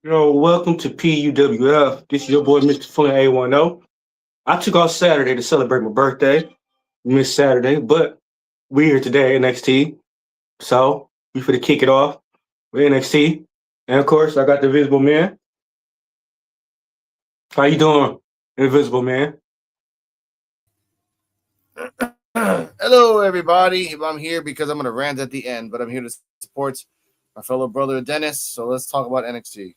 Welcome to PUWF. This is your boy, Mr. Flynn A10. I took off Saturday to celebrate my birthday. Missed Saturday, but we're here today, NXT. So, we for to kick it off with NXT. And of course, I got the Invisible Man. How you doing, Invisible Man? Hello, everybody. I'm here because I'm going to rant at the end, but I'm here to support my fellow brother Dennis. So let's talk about NXT.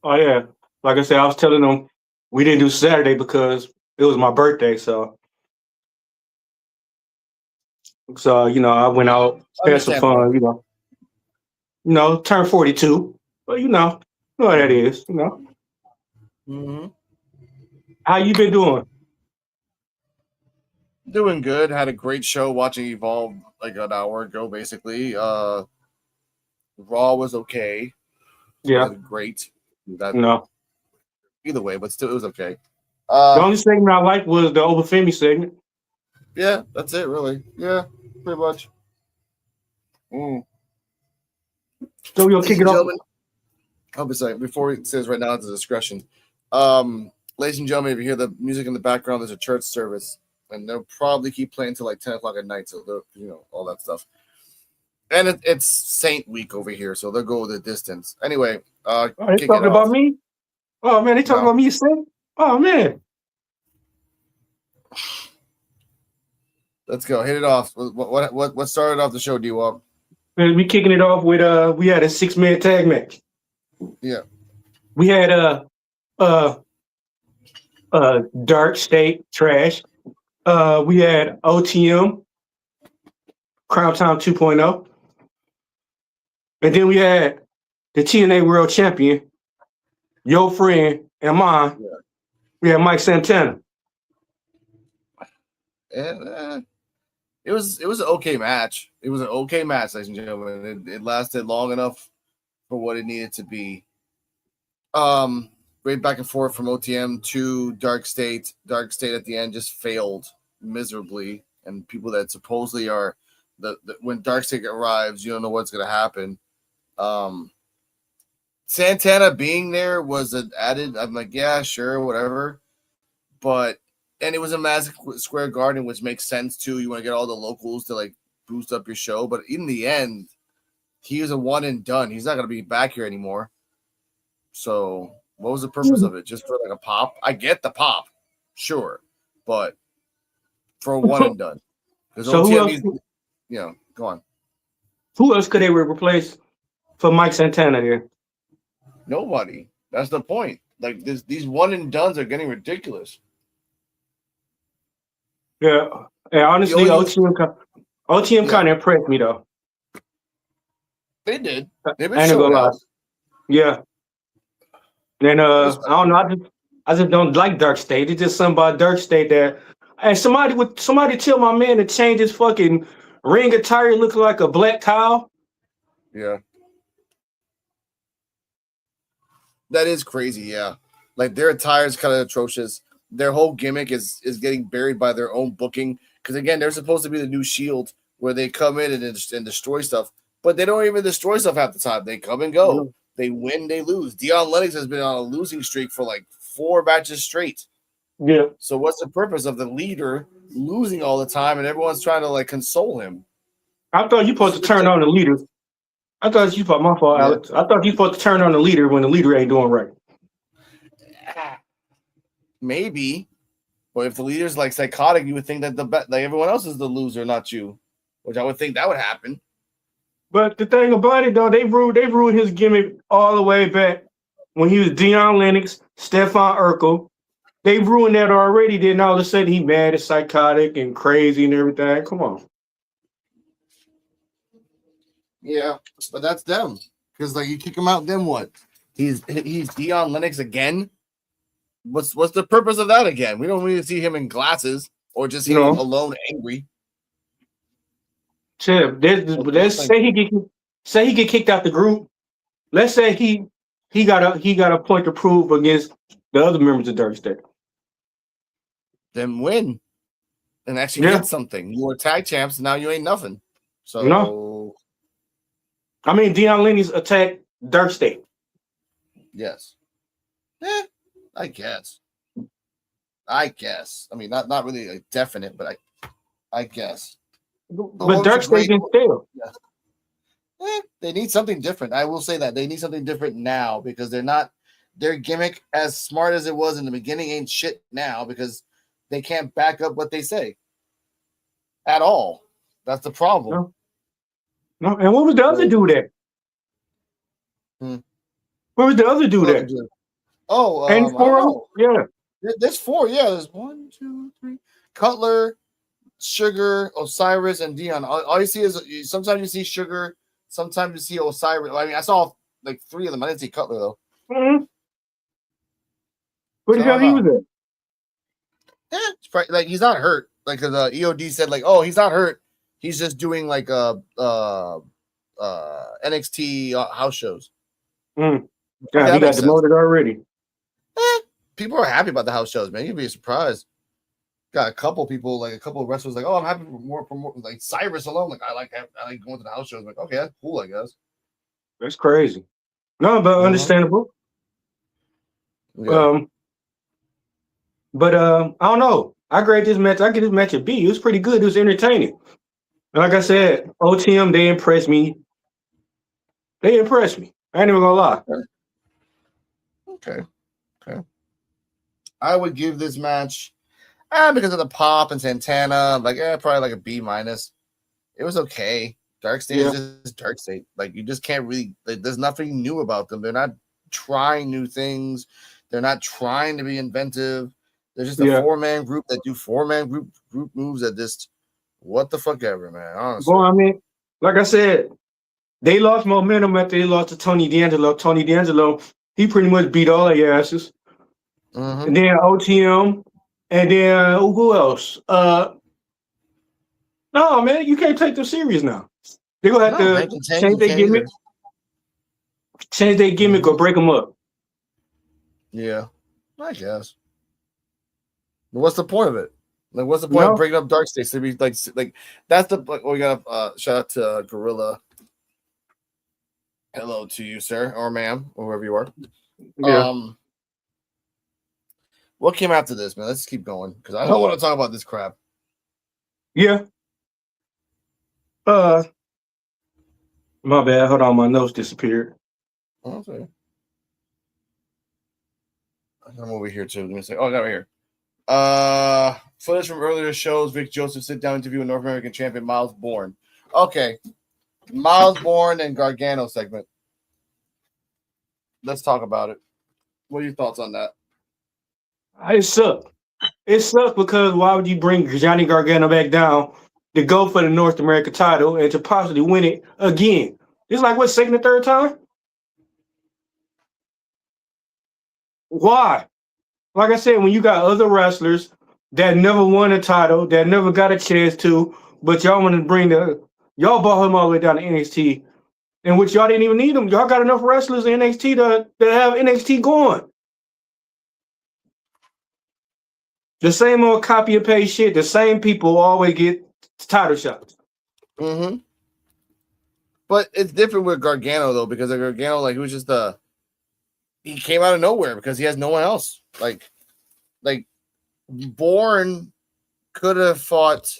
Oh, yeah. Like I said, I was telling them we didn't do Saturday because it was my birthday. So I went out, had some fun, turned 42. But you know how that is. Mm-hmm. How you been doing? Doing good. Had a great show watching Evolve like an hour ago, basically. Raw was okay. It Yeah. wasn't great. That No. Either way, but still, it was okay. The only segment I liked was the Obafemi segment. Yeah, that's it, really. Yeah, pretty much. So we'll Ladies kick and it off. gentlemen, I'll be saying before it says right now it's a discretion. Ladies and gentlemen, if you hear the music in the background, there's a church service, and they'll probably keep playing till like 10 o'clock at night. So all that stuff. And it's Saint Week over here, so they'll go the distance. Anyway, They talking about me? Oh man, they talking about me, Saint? Oh man. Let's go. Hit it off. What started off the show, D-Wop? We kicking it off with we had a 6-man tag match. Yeah. We had Dark State Trash. We had OTM Crown Time 2.0. And then we had the TNA World Champion, your friend and mine. Yeah. We had Mike Santana. And it was an okay match. It was an okay match, ladies and gentlemen. It lasted long enough for what it needed to be. Right back and forth from OTM to Dark State. Dark State at the end just failed miserably, and people that supposedly are when Dark State arrives, you don't know what's going to happen. Santana being there was an added. I'm like, yeah, sure, whatever, and it was a Madison Square Garden, which makes sense too. You want to get all the locals to like boost up your show, but in the end, he was a one and done. He's not going to be back here anymore. So what was the purpose of it? Just for like a pop? I get the pop, sure, but for a one and done. So go on. Who else could they replace for Mike Santana here? Nobody. That's the point. Like these one and dones are getting ridiculous. Yeah, honestly, OTM kind of impressed me though. They did. They've been showing out. Yeah. And I don't know. I just don't like Dark State. It's just something about Dark State that, and somebody tell my man to change his fucking ring attire, looking like a black cow. Yeah. That is crazy. Yeah, like their attire is kind of atrocious. Their whole gimmick is getting buried by their own booking. Because again, they're supposed to be the new Shield, where they come in and destroy stuff, but they don't even destroy stuff half the time. They come and go. Mm-hmm. They win, they lose. Dion Lennox has been on a losing streak for like 4 matches straight. Yeah. So what's the purpose of the leader losing all the time and everyone's trying to like console him? I thought you supposed to turn on the leader. I thought you my fault, yeah. Alex. I thought you supposed to turn on the leader when the leader ain't doing right. Maybe, but if the leader's like psychotic, you would think that like everyone else is the loser, not you. Which I would think that would happen. But the thing about it, though, they ruined his gimmick all the way back when he was Dion Lennox, Stefan Urkel. They ruined that already. Then all of a sudden he mad and psychotic and crazy and everything. Come on. Yeah, but that's them. Because like you kick him out, then what? He's Dion Lennox again. What's the purpose of that again? We don't really see him in glasses or just him alone angry. Chip, let's say he get kicked out the group. Let's say he got a point to prove against the other members of Dark State. Then win and actually get something. You were tag champs, and now you ain't nothing. So I mean, Dion Lennox attacked Dark State. Yes. I guess. I mean, not really like definite, but I guess. But Dark State can fail. Yeah. They need something different. I will say that they need something different now because their gimmick, as smart as it was in the beginning, ain't shit now because they can't back up what they say at all. That's the problem. No. And what was the other dude at? Where was the other dude at? Oh, and I don't know. Yeah. There's 4. Yeah, there's 1, 2, 3. Cutler, Sugar, Osiris, and Dion. All you see is sometimes you see Sugar, sometimes you see Osiris. I mean, I saw like 3 of them. I didn't see Cutler though. Mm-hmm. Where the hell he was at? It's probably, like he's not hurt. Like the EOD said, like, oh, he's not hurt. He's just doing like NXT house shows. God, he got demoted already. People are happy about the house shows, man. You'd be surprised. Got a couple people, like a couple of wrestlers, like, oh, I'm happy for more like Cyrus alone. Like I like going to the house shows. Like, okay, that's cool, I guess. That's crazy. No, but understandable. Yeah. But I don't know. I grade this match. I give this match a B. It was pretty good. It was entertaining. And like I said, OTM, they impressed me. I ain't even gonna lie. Okay. I would give this match, because of the pop and Santana, like probably like a B-. It was okay. Dark State is just Dark State. Like you just can't really. Like, there's nothing new about them. They're not trying new things. They're not trying to be inventive. They're just a 4-man group that do 4-man group moves that just what the fuck ever, man. Honestly. Well, I mean, like I said, they lost momentum after they lost to Tony D'Angelo. Tony D'Angelo, he pretty much beat all their asses. And then OTM, and then who else? No, man, you can't take them serious now. They're gonna have to change their gimmick. Change their gimmick or break them up. Yeah, I guess. But what's the point of it? Like, what's the point of breaking up Dark States? To be like that's the we got shout out to Gorilla. Hello to you, sir or ma'am, or whoever you are. Yeah. What came after this, man? Let's keep going because I don't want to talk about this crap. Yeah. My bad. Hold on, my notes disappeared. Okay. I'm over here too. Let me say. Oh, I got it right here. Footage from earlier shows. Vic Joseph sit down interview with North American champion Miles Bourne. Okay, Miles Bourne and Gargano segment. Let's talk about it. What are your thoughts on that? It sucked. It sucked because why would you bring Johnny Gargano back down to go for the North American title and to possibly win it again? It's like, what, second or third time? Why? Like I said, when you got other wrestlers that never won a title, that never got a chance to, but y'all want to y'all brought him all the way down to NXT, in which y'all didn't even need them. Y'all got enough wrestlers in NXT to have NXT going. The same old copy and paste shit. The same people always get title shots. But it's different with Gargano though, because Gargano, like, he was just he came out of nowhere because he has no one else. Like Bourne could have fought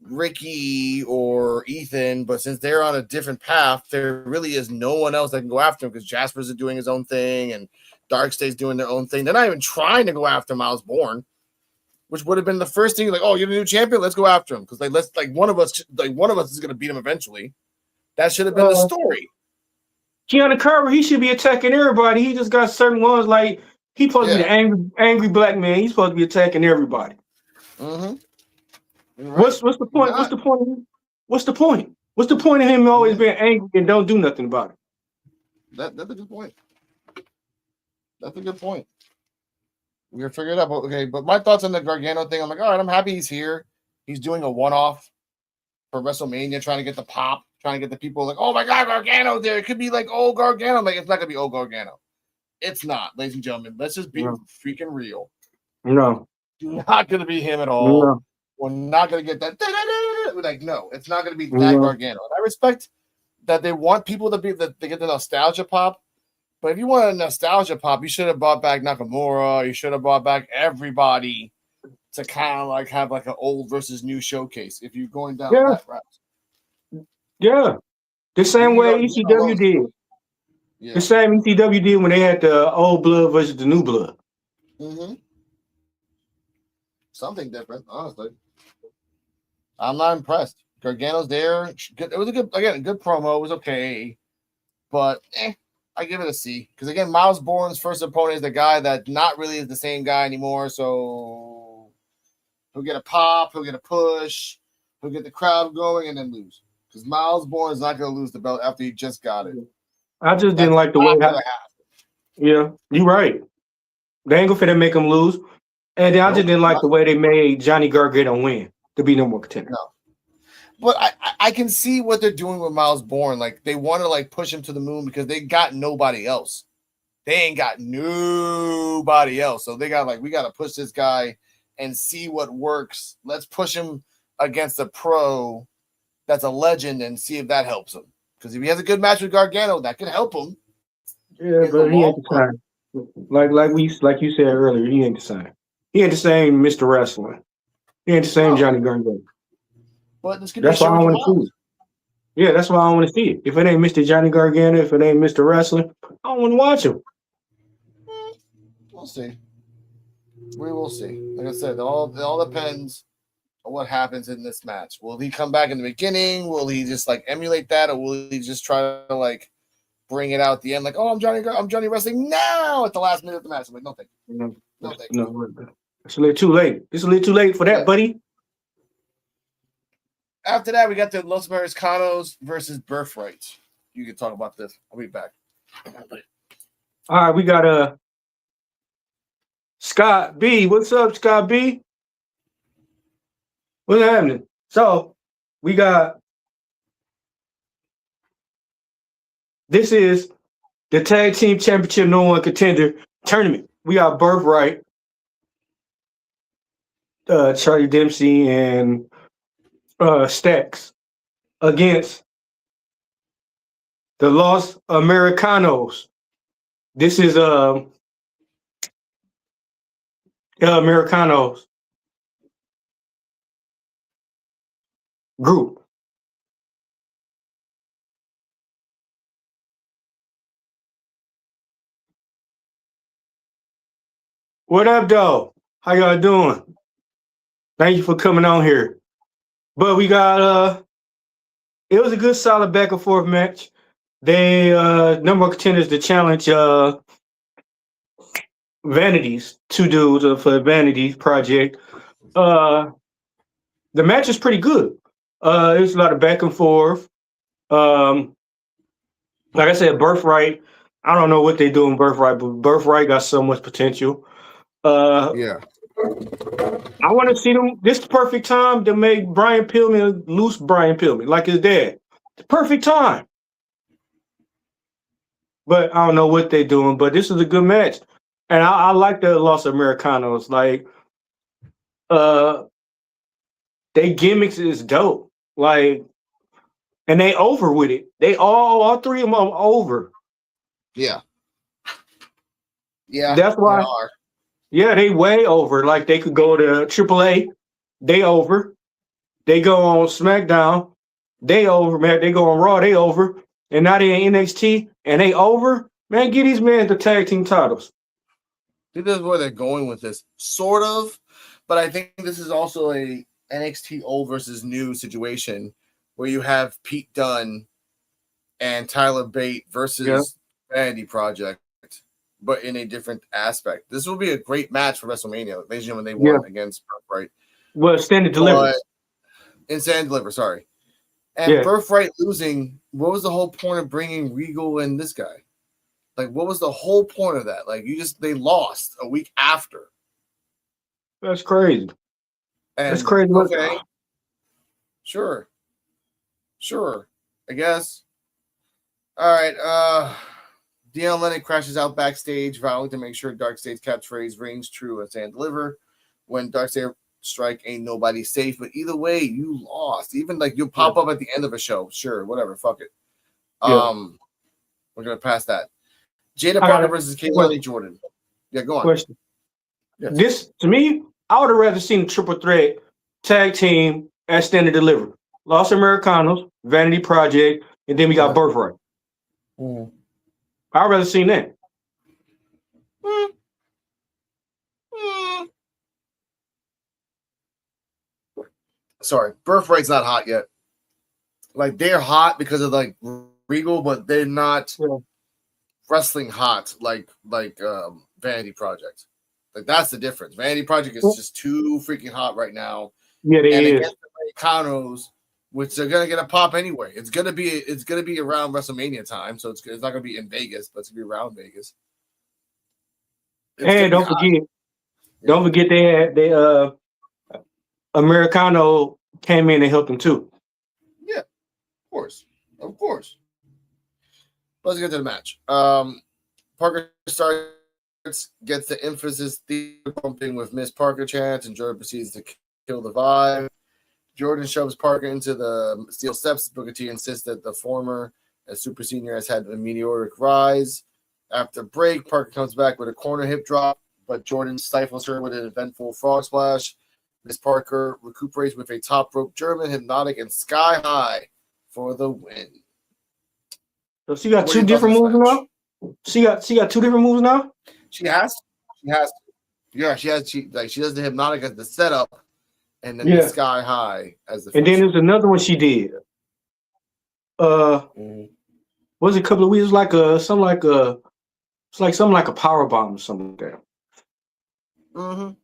Ricky or Ethan, but since they're on a different path, there really is no one else that can go after him because Jasper's doing his own thing and Dark State's doing their own thing. They're not even trying to go after Miles Bourne, which would have been the first thing. Like, oh, you're the new champion, let's go after him because one of us is going to beat him eventually. That should have been the story. Keanu Carver, he should be attacking everybody. He just got certain ones like he's supposed to be the angry black man. He's supposed to be attacking everybody. Right. What's the point? What's the point? What's the point? What's the point of him always being angry and don't do nothing about it? That's a good point. That's a good point. We're gonna figure it out. Okay, but my thoughts on the Gargano thing, I'm like, all right, I'm happy he's here. He's doing a one-off for WrestleMania, trying to get the pop, trying to get the people like, oh my God, Gargano there. It could be like old Gargano. Like, it's not gonna be old Gargano. It's not, ladies and gentlemen. Let's just be freaking real. No. Not gonna be him at all. No. We're not gonna get that. Like, no, it's not gonna be that Gargano. And I respect that they want people to be that they get the nostalgia pop. But if you want a nostalgia pop, you should have brought back Nakamura. You should have brought back everybody to kind of like have like an old versus new showcase. If you're going down Yeah, that route, yeah. The same way ECW did. Yeah. The same ECW did when they had the old blood versus the new blood. Mm-hmm. Something different, honestly. I'm not impressed. Gargano's there. It was a good promo. It was okay, but I give it a C because again, Miles Bourne's first opponent is the guy that not really is the same guy anymore. So he'll get a pop, he'll get a push, he'll get the crowd going, and then lose because Miles Bourne is not going to lose the belt after he just got it. I just didn't like the way. Yeah, you're right. They ain't gonna fit make him lose, and then I just didn't like the way they made Johnny Gargano win to be number one contender. No. But I can see what they're doing with Miles Bourne. Like they want to like push him to the moon because they got nobody else. They ain't got nobody else. So they got like, we got to push this guy and see what works. Let's push him against a pro that's a legend and see if that helps him. Because if he has a good match with Gargano, that could help him. Yeah, but he ain't the same. Like you said earlier, he ain't the same. He ain't the same Mr. Wrestling. He ain't the same Johnny Gargano. But this could that's why I want to see it. Yeah, that's why I want to see it. If it ain't Mr. Johnny Gargano, if it ain't Mr. Wrestling, I don't want to watch him. We'll see. We will see. Like I said, it all depends on what happens in this match. Will he come back in the beginning? Will he just like emulate that, or will he just try to like bring it out at the end? Like, oh, I'm Johnny Wrestling now at the last minute of the match. I'm like, no, thank you. No, thank you. No, it's a little too late. It's a little too late for that, buddy. After that, we got the Los Americanos versus Birthright. You can talk about this. I'll be back. All right, we got Scott B. What's up, Scott B? What's happening? So we got this is the Tag Team Championship No One Contender Tournament. We got Birthright, Charlie Dempsey, and Stacks against the Los Americanos. This is Americanos group. What up, though? How y'all doing? Thank you for coming on here. But we got it was a good solid back and forth match. They number of contenders to challenge Vanities, two dudes for the Vanities project. The match is pretty good. There's a lot of back and forth. Like I said, Birthright. I don't know what they do in Birthright, but Birthright got so much potential. Yeah. I want to see them. This is the perfect time to make Brian Pillman loose Brian Pillman like his dad. The perfect time. But I don't know what they're doing. But this is a good match. And I like the Los Americanos. Like, they gimmicks is dope. Like, and they over with it. They all three of them are over. Yeah. Yeah. That's why. Yeah, they way over. Like they could go to AAA. They over. They go on SmackDown. They over, man. They go on Raw. They over. And now they in NXT and they over. Man, get these men the tag team titles. I think this is where they're going with this, sort of. But I think this is also a NXT old versus new situation where you have Pete Dunne and Tyler Bate versus Vanity Project, but in a different aspect. This will be a great match for WrestleMania. Ladies and gentlemen, they won against Birthright. Well, Stand and Deliver. Stand and Deliver, sorry. And Birthright losing, what was the whole point of bringing Regal and this guy? Like, what was the whole point of that? Like, they lost a week after. That's crazy. And, that's crazy. Okay. Sure. I guess. All right. Deion Lennon crashes out backstage, vowing to make sure Darkseid's catchphrase rings true and Stand Deliver. When Darkseid strike, ain't nobody safe. But either way, you lost. Even like you'll pop up at the end of a show. Sure, whatever. Fuck it. We're gonna pass that. Jada I got Parker a versus Kehlani Jordan. Yeah, go on. question. Yes. This to me, I would have rather seen a triple threat tag team at Stand and Deliver. Los Americanos, Vanity Project, and then we got Birthright. I'd rather seen that. Sorry, Birthright's not hot yet. Like they're hot because of like Regal, but they're not wrestling hot like Vanity Project. Like that's the difference. Vanity Project is just too freaking hot right now. Yeah, they and is. Against the Americanos, which they're gonna get a pop anyway. It's gonna be around WrestleMania time, so it's not gonna be in Vegas, but it's gonna be around Vegas. And don't forget they Americano came in and helped them too. Yeah, of course. Let's get to the match. Parker starts, gets the emphasis theme pumping with Miss Parker chants, and Jordan proceeds to kill the vibe. Jordan shoves Parker into the steel steps. Booker T insists that the former, as Super Senior, has had a meteoric rise. After break, Parker comes back with a corner hip drop, but Jordan stifles her with an eventful frog splash. Miss Parker recuperates with a top rope German, hypnotic, and sky high for the win. So she got two different moves now? She got two different moves now? She has to. Yeah, she has. She does the hypnotic as the setup, and then the sky high as the. And then there's another one she did. Was it a couple of weeks? Something like a power bomb or something like that.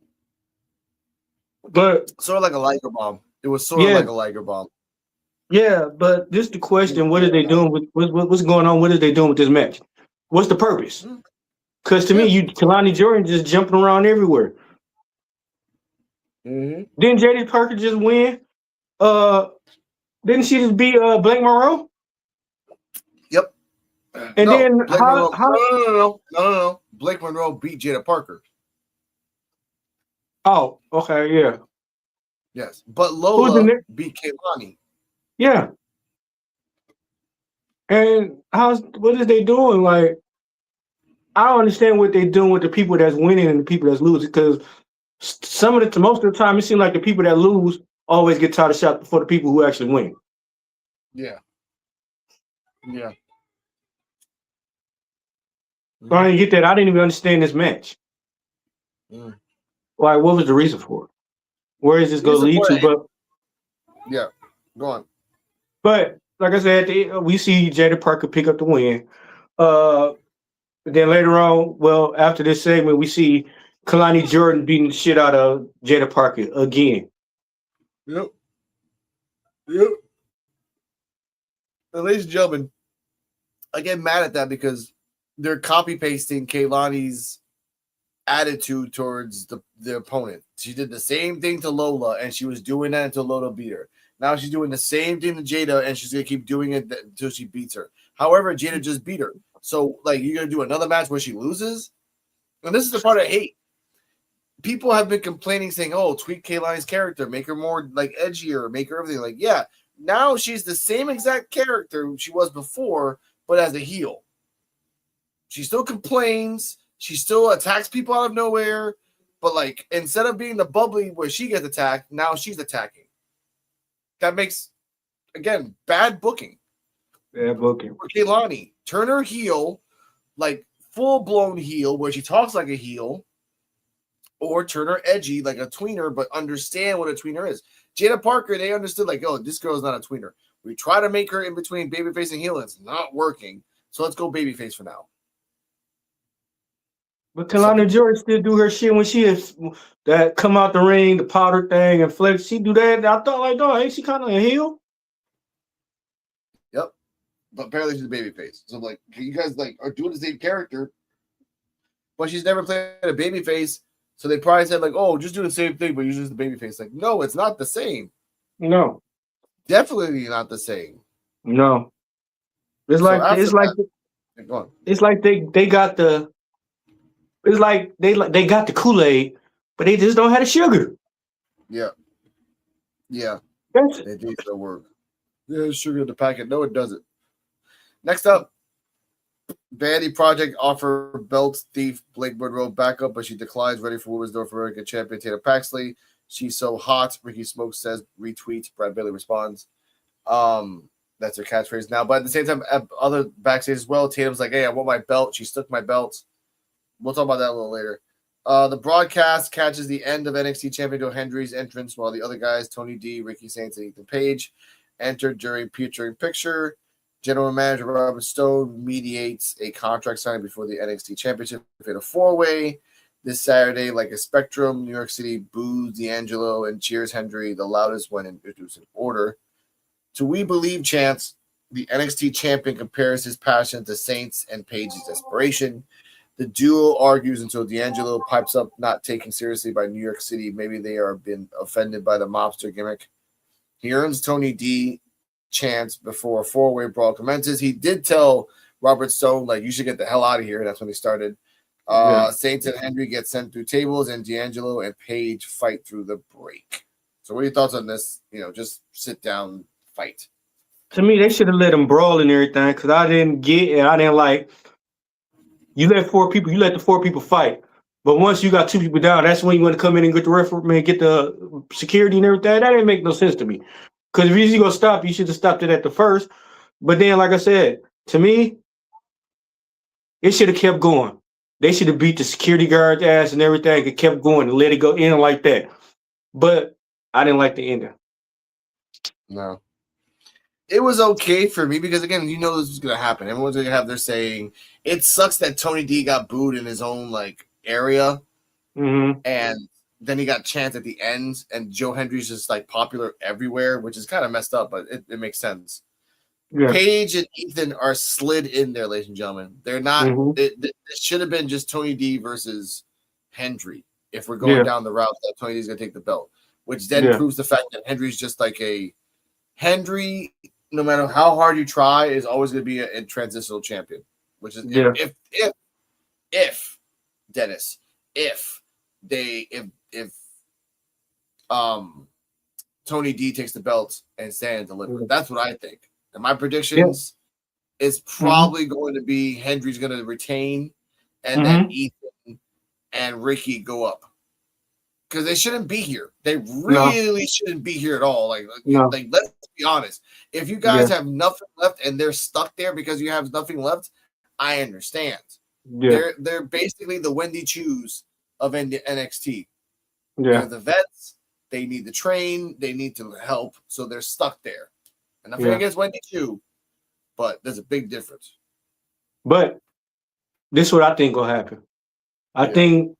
But sort of like a Liger bomb. It was sort of like a Liger bomb. Yeah, but this is the question: what are they doing with what's going on? What are they doing with this match? What's the purpose? Because to me, Kehlani Jordan just jumping around everywhere. Didn't Jada Parker just win? Didn't she just beat Blake Monroe? Yep. And then No. Blake Monroe beat Jada Parker. Oh, okay, yeah. Yes, but Lola beat Kehlani. Yeah. And what is they doing? Like, I don't understand what they're doing with the people that's winning and the people that's losing. Because most of the time, it seems like the people that lose always get tired of shot before the people who actually win. Yeah. So I didn't get that. I didn't even understand this match. Like, what was the reason for it? Where is this going to lead to? But yeah, go on. But like I said, we see Jada Parker pick up the win. Then later on, after this segment, we see Kehlani Jordan beating the shit out of Jada Parker again. Yep. And ladies and gentlemen, I get mad at that because they're copy pasting Kehlani's attitude towards the opponent. She did the same thing to Lola, and she was doing that until Lola beat her. Now she's doing the same thing to Jada, and she's gonna keep doing it until she beats her. However, Jada just beat her. So, like, you're gonna do another match where she loses? And this is the part I hate. People have been complaining, saying, "Oh, tweak Kehlani's character, make her more like edgier, make her everything." Like, yeah, now she's the same exact character she was before, but as a heel. She still complains. She still attacks people out of nowhere, but like instead of being the bubbly where she gets attacked, now she's attacking. That makes, again, bad booking. Bad booking. For Kehlani, turn her heel, like full-blown heel, where she talks like a heel, or turn her edgy like a tweener, but understand what a tweener is. Jada Parker, they understood like, oh, this girl's not a tweener. We try to make her in between babyface and heel, and it's not working. So let's go babyface for now. But Kehlani Jordan still do her shit when she is that come out the ring, the powder thing, and flex. She do that. I thought like, dog, ain't she kind of a heel? Yep. But apparently she's a babyface. So like, you guys like are doing the same character, but she's never played a babyface. So they probably said like, oh, just do the same thing, but you're just the babyface. Like, no, it's not the same. No, definitely not the same. No, it's like they got the. It's like they got the Kool-Aid, but they just don't have the sugar. Yeah. That's it needs to work. There's sugar in the packet. No, it doesn't. Next up, Vanity Project offer belt thief Blake Monroe backup, but she declines. Ready for Women's North American Champion Taylor Paxley. She's so hot. Ricky Smoke says retweets. Brad Bailey responds. That's her catchphrase now. But at the same time, other backstage as well. Tatum's like, "Hey, I want my belt." She took my belt. We'll talk about that a little later. The broadcast catches the end of NXT champion Joe Hendry's entrance, while the other guys, Tony D, Ricky Saints, and Ethan Page, entered during picture. General Manager Robert Stone mediates a contract signing before the NXT Championship in a four-way this Saturday. Like a spectrum, New York City boos D'Angelo and cheers Hendry the loudest when introduced in order. To We Believe chants, the NXT champion compares his passion to Saints and Page's desperation. The duo argues until D'Angelo pipes up, not taken seriously by New York City. Maybe they are been offended by the mobster gimmick. He earns Tony D chance before a four-way brawl commences. He did tell Robert Stone, like, you should get the hell out of here. That's when they started. Saints and Henry get sent through tables, and D'Angelo and Page fight through the break. So what are your thoughts on this? Just sit down, fight. To me, they should have let them brawl and everything, because I didn't like, you let the four people fight. But once you got two people down, that's when you want to come in and get the referee, get the security and everything. That didn't make no sense to me. Because if you're going to stop, you should have stopped it at the first. But then, like I said, to me, it should have kept going. They should have beat the security guard's ass and everything and kept going and let it go in like that. But I didn't like the ending. No. It was okay for me because, again, this was going to happen. Everyone's going to have their saying. It sucks that Tony D got booed in his own, area. Mm-hmm. And then he got chance at the end, and Joe Hendry's just, popular everywhere, which is kind of messed up, but it makes sense. Yeah. Paige and Ethan are slid in there, ladies and gentlemen. They're not it should have been just Tony D versus Hendry if we're going down the route that Tony D's going to take the belt, which then proves the fact that Hendry's just Hendry, no matter how hard you try, is always going to be a transitional champion, which is if Dennis, if Tony D takes the belt and stand and deliver. That's what I think. And my predictions is probably going to be Hendry's going to retain, and then Ethan and Ricky go up. Because they shouldn't be here. They really shouldn't be here at all. Let's be honest. If you guys have nothing left and they're stuck there because you have nothing left, I understand. Yeah. They're basically the Wendy Choos of NXT. Yeah. They're the vets. They need to train. They need to help. So they're stuck there. And nothing against Wendy Choo, but there's a big difference. But this is what I think will happen. I think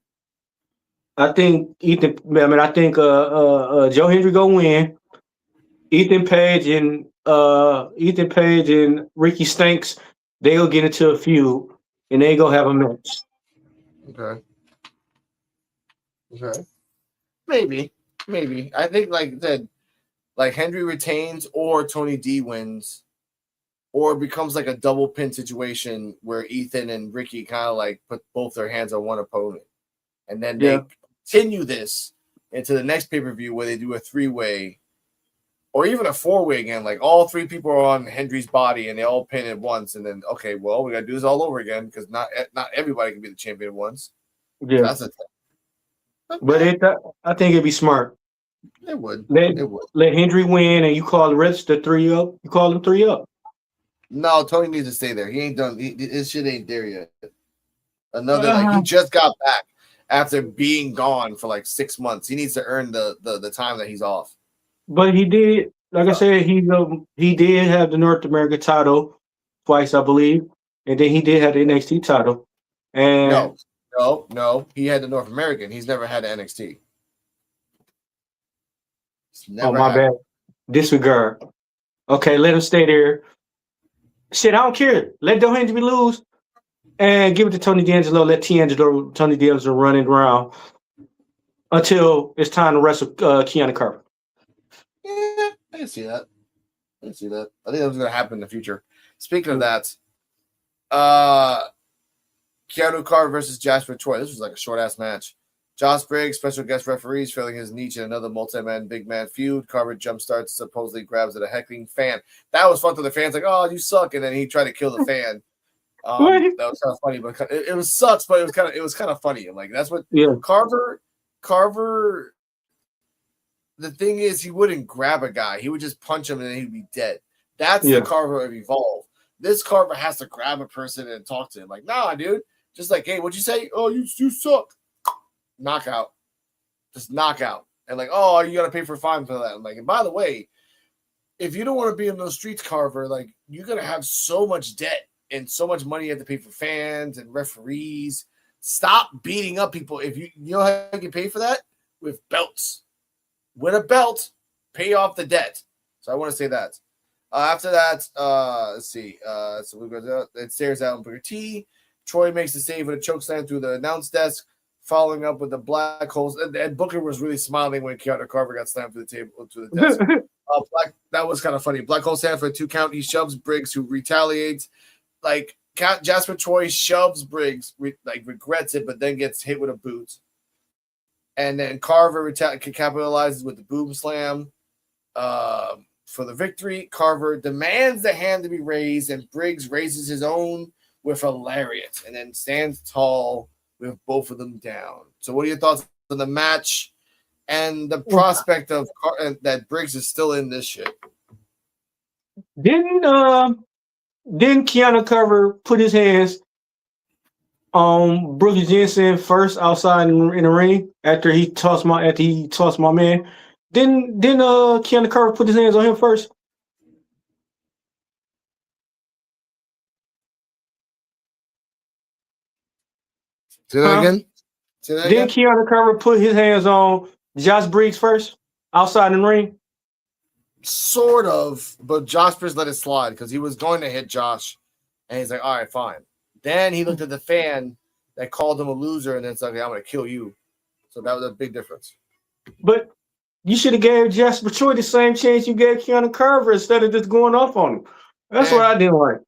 Ethan. I think Joe Hendry gonna win. Ethan Page and Ricky Stanks, they'll get into a feud and they go have a match. Okay. Maybe. I think Hendry retains or Tony D wins, or it becomes a double pin situation where Ethan and Ricky kind of put both their hands on one opponent, and then they continue this into the next pay-per-view where they do a three-way or even a four-way again. All three people are on Hendry's body and they all pin at once, and then we got to do this all over again because not everybody can be the champion at once. Yeah, that's a thing. But I think it'd be smart. It would. Let Hendry win, and you call the rest the three up. You call them three up. No, Tony needs to stay there. He ain't done. His shit ain't there yet. He just got back after being gone for 6 months. He needs to earn the time that he's off. But he did, I said, he did have the North American title twice, I believe, and then he did have the NXT title. And no, he had the North American. He's never had the NXT. My bad. Disregard. Okay, let him stay there. Shit, I don't care. Let Joe Hendry lose and give it to Tony D'Angelo. Let Tony D'Angelo run it around until it's time to wrestle Keanu Carter. Yeah, I can see that. I think that was going to happen in the future. Speaking of that, Keanu Carter versus Jasper Troy. This was a short-ass match. Josh Briggs, special guest referees, filling his niche in another multi-man, big man feud. Carver jumpstarts, supposedly grabs at a heckling fan. That was fun to the fans, like, oh, you suck. And then he tried to kill the fan. That was kind of funny, but it was sucks, but it was kind of funny. I'm like, that's what Carver. The thing is, he wouldn't grab a guy. He would just punch him and then he'd be dead. That's the Carver of Evolve. This Carver has to grab a person and talk to him. Like, nah, dude. Just like, hey, what'd you say? Oh, you suck. Knockout. Just knockout. And like, oh, you got to pay for a fine for that. I'm like, and by the way, if you don't want to be in those streets, Carver, like, you're going to have so much debt and so much money you have to pay for fans and referees. Stop beating up people. If you know how you can pay for that? With belts. Win a belt, pay off the debt. So I want to say that. After that, let's see. So we go. It stares out on Booker T. Troy makes the save with a chokeslam through the announce desk, following up with the black holes. And Booker was really smiling when Keanu Carver got slammed to the table to the desk. That was kind of funny. Black hole slam for a 2 count. He shoves Briggs, who retaliates. Like Jasper Troy shoves Briggs, regrets it, but then gets hit with a boot. And then Carver capitalizes with the boom slam for the victory. Carver demands the hand to be raised, and Briggs raises his own with a lariat and then stands tall with both of them down. So what are your thoughts on the match and the prospect of that Briggs is still in this shit? Didn't Keanu Carver put his hands on Brooks Jensen first outside in the ring after he tossed my man? Didn't Keanu Carver put his hands on him first? Say that again. Didn't Keanu Carver put his hands on Josh Briggs first outside in the ring? Sort of, but Josh Briggs let it slide because he was going to hit Josh, and he's like, all right, fine. Then he looked at the fan that called him a loser, and then it's like, I'm going to kill you. So that was a big difference. But you should have gave Jasper Troy the same chance you gave Keanu Carver instead of just going off on him. That's what I didn't like.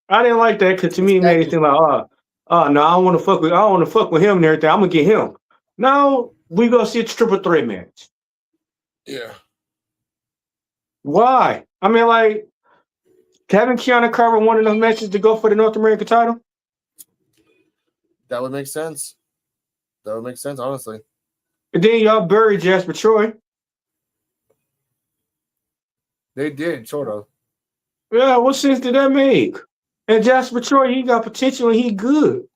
I didn't like that because to me it made it seem like, no, I don't want to fuck with him and everything. I'm gonna get him. Now we gonna see a triple threat match. Yeah. Why? I mean, like, having Keanu Carver won enough matches to go for the North American title? That would make sense. Honestly. And then y'all buried Jasper Troy. They did, sort of. Yeah, what sense did that make? And Jasper Troy, he got potential and he good.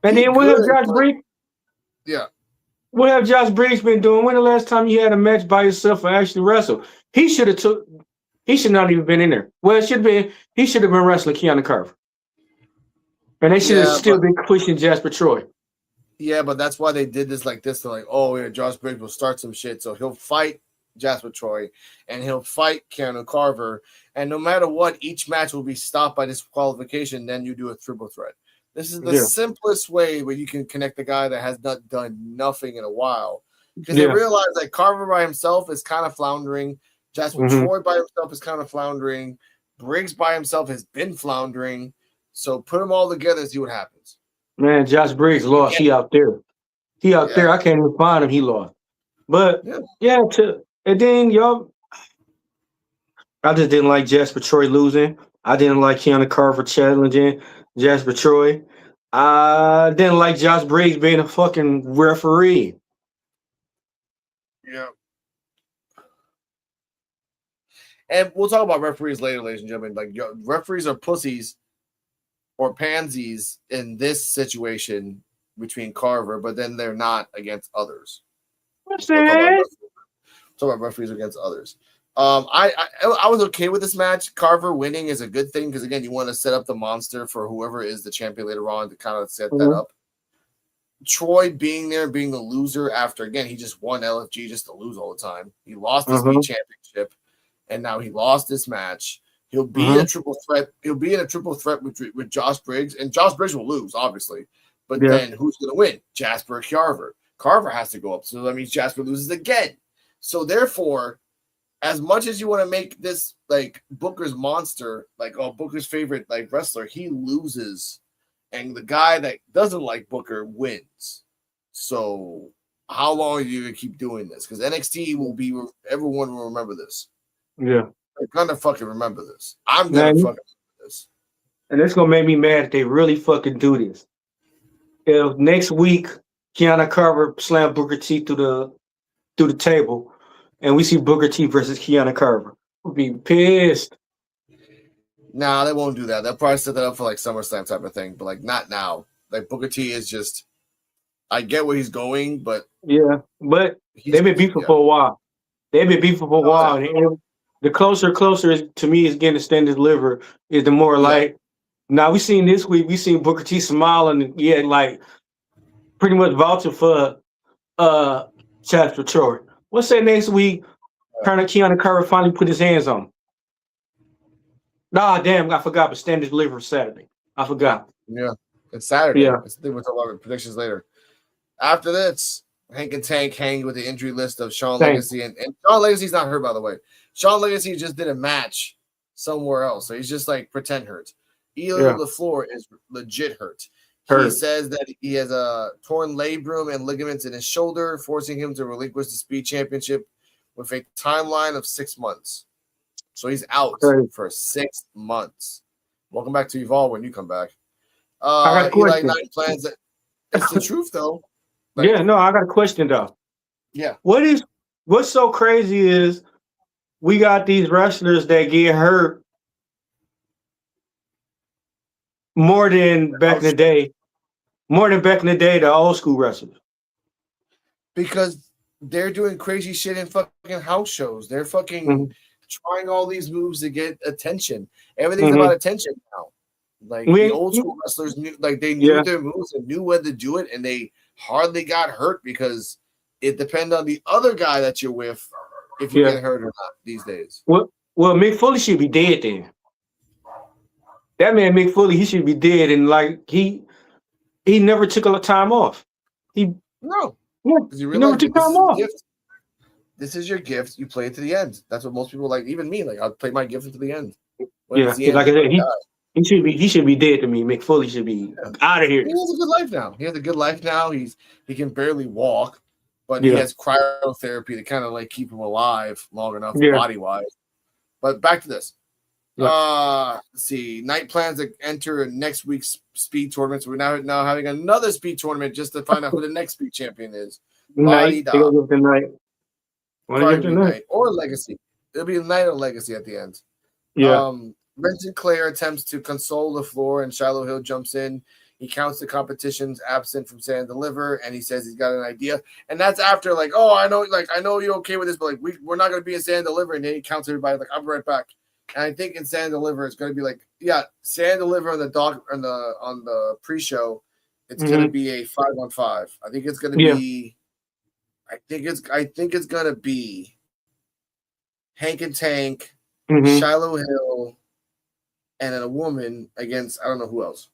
And then what have Josh Briggs? Yeah. What have Josh Briggs been doing? When the last time you had a match by yourself and actually wrestle? He should not even been in there. Well, he should have been wrestling Keanu Carver. And they should have still been pushing Jasper Troy. Yeah, but that's why they did this like this. They're like, oh, yeah, Josh Briggs will start some shit. So he'll fight Jasper Troy and he'll fight Keanu Carver. And no matter what, each match will be stopped by disqualification. Then you do a triple threat. This is the simplest way where you can connect the guy that has not done nothing in a while. Because they realize that Carver by himself is kind of floundering. Jasper Troy by himself is kind of floundering. Briggs by himself has been floundering. So put them all together and see what happens. Man, Josh Briggs lost. He out there. There. I can't even find him. He lost. But and then y'all, I just didn't like Jasper Troy losing. I didn't like Keanu Carver challenging Jasper Troy. I didn't like Josh Briggs being a fucking referee. Yeah. And we'll talk about referees later, ladies and gentlemen. Like, referees are pussies or pansies in this situation between Carver, but then they're not against others. What's that? Talk about referees against others. I was okay with this match. Carver winning is a good thing because, again, you want to set up the monster for whoever is the champion later on to kind of set that up. Troy being there, being the loser after, again, he just won LFG just to lose all the time. He lost his league championship, and now he lost this match. He'll be in a triple threat. He'll be in a triple threat with Josh Briggs, and Josh Briggs will lose, obviously. But then who's going to win? Jasper or Carver? Carver has to go up, so that means Jasper loses again. So therefore, as much as you want to make this like Booker's monster, like Booker's favorite like wrestler, he loses, and the guy that doesn't like Booker wins. So how long are you gonna keep doing this? Because NXT will be everyone will remember this. Yeah. They're gonna fucking remember this. I'm gonna Man, fucking remember this. and it's gonna make me mad if they really fucking do this. If next week Kiana Carver slam Booker T through the table, and we see Booker T versus Kiana Carver, we'll be pissed. Nah, they won't do that. They'll probably set that up for like SummerSlam type of thing, but like not now. Like Booker T is just, I get where he's going, but Yeah, but they've been beefing for a while. They've been beefing for a while, and the closer to me is getting Stand and Deliver is the more like. Now we seen this week, we seen Booker T smiling, like pretty much vouching for Chad Troy. What's that next week? Kiana Carver finally put his hands on him. Nah, damn, I forgot, but Stand and Deliver Saturday. I forgot. Yeah, it's Saturday. Yeah. We'll talk about predictions later. After this, Hank and Tank hang with the injury list of Shawn Legacy. And Shawn Legacy's not hurt, by the way. Shawn Legacy just did a match somewhere else. So he's just like pretend hurt. Elo LaFleur is legit hurt. He says that he has a torn labrum and ligaments in his shoulder, forcing him to relinquish the Speed Championship with a timeline of 6 months. So he's out for 6 months. Welcome back to Evolve when you come back. I got a question. Night plans that it's the truth though. Like, I got a question though. Yeah. What's so crazy is we got these wrestlers that get hurt more than back in the day. More than back in the day, the old school wrestlers. Because they're doing crazy shit in fucking house shows. They're fucking trying all these moves to get attention. Everything's about attention now. Like the old school wrestlers knew, like they knew their moves and knew when to do it, and they hardly got hurt because it depends on the other guy that you're with if you get hurt or not these days. Well, Mick Foley should be dead then. That man Mick Foley, he should be dead, and like he never took a time off. He never took time off. This is your gift. You play it to the end. That's what most people like. Even me, like I'll play my gift to the end. Like I said, he should be dead to me. Mick Foley should be out of here. He has a good life now. He can barely walk, but he has cryotherapy to kind of like keep him alive long enough body wise. But back to this. Let's see. Night plans to enter next week's speed tournaments. We're now having another speed tournament just to find out who the next speed champion is. Night or Legacy. It'll be a Night or Legacy at the end. Vincent Clare attempts to console LaFleur, and Shiloh Hill jumps in. He counts the competition's absent from Stand and Deliver, and he says he's got an idea. And that's after like, I know you're okay with this, but like we're not going to be in Stand and Deliver. And then he counts everybody like, I'll be right back. And I think in Stand and Deliver, it's going to be like, Stand and Deliver on the pre-show. It's going to be a 5-on-5. I think it's going to be. I think it's going to be Hank and Tank, Shiloh Hill, and then a woman against I don't know who else.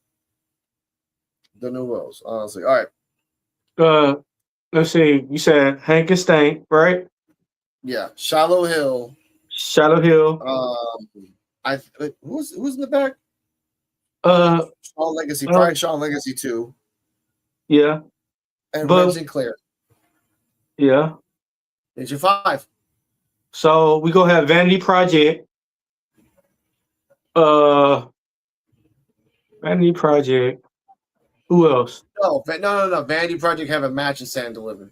Don't know who else. Honestly, all right. Let's see. You said Hank and Stank, right? Yeah, Shiloh Hill. Who's in the back? Shawn Legacy, probably Shawn Legacy too. Yeah. And Vincent Clare. Yeah. It's your 5. So we gonna have Vanity Project. Vanity Project. Who else? No. Vanity Project have a match in Stand and Deliver.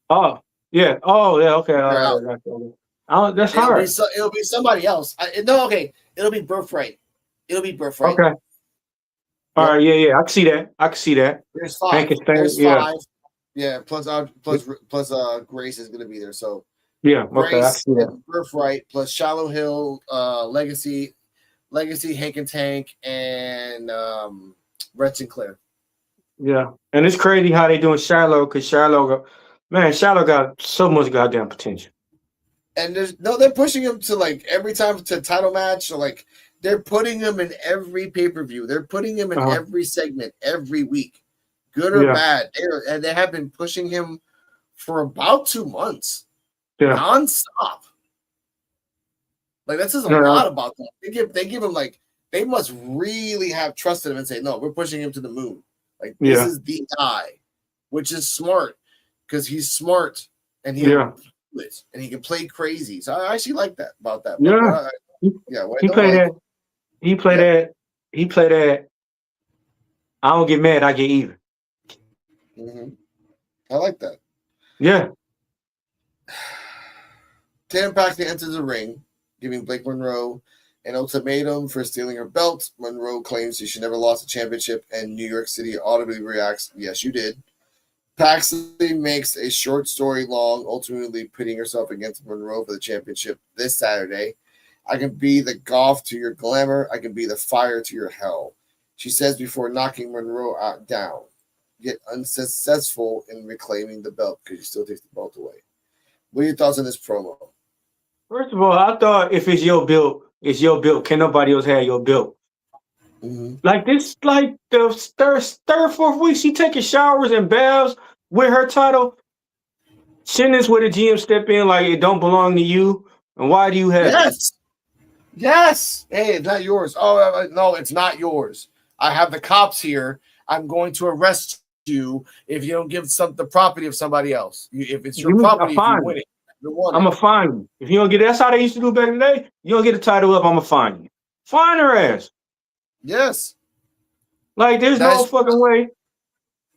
Oh, yeah. Oh, yeah. Okay. All right. That's hard. It'll be somebody else. It'll be Birthright. Okay. All right. Yeah. I can see that. There's 5. There's 5. Yeah. Plus Grace is gonna be there. So yeah. Okay. I see that. Birthright plus Shiloh Hill, Legacy, Hank and Tank, and Brett Sinclair. Yeah, and it's crazy how they doing Shiloh because Shiloh got so much goddamn potential. And they're pushing him to like every time to title match, or like they're putting him in every pay-per-view. They're putting him in every segment every week, good or bad. They have been pushing him for about 2 months, nonstop. Like that says a lot about them. They give him like they must really have trusted him and say, no, we're pushing him to the moon. Like, this is the guy, which is smart because he's smart and he and he can play crazy. So I actually like that about that. But He played that. He played that. He played that. I don't get mad. I get even. Mm-hmm. I like that. Yeah. Tatum Paxton enters the ring, giving Blake Monroe an ultimatum for stealing her belt. Monroe claims she never lost a championship, and New York City audibly reacts, yes, you did. Paxton makes a short story long, ultimately pitting herself against Monroe for the championship this Saturday. I can be the golf to your glamour. I can be the fire to your hell, she says before knocking Monroe down, yet unsuccessful in reclaiming the belt because she still takes the belt away. What are your thoughts on this promo? First of all, I thought if it's your build, it's your build. Can nobody else have your build? Mm-hmm. Like this, like the third, fourth week, she taking showers and baths with her title. Shouldn't this where the GM step in like it don't belong to you? And why do you have it? Yes. Hey, it's not yours. Oh, no, it's not yours. I have the cops here. I'm going to arrest you if you don't give the property of somebody else. If it's your property, if you win it. I'm gonna fine you. If you don't get that's how they used to do back in the day. You don't get the title up, I'm gonna fine you. Fine her ass. Yes. Like there's no fucking way.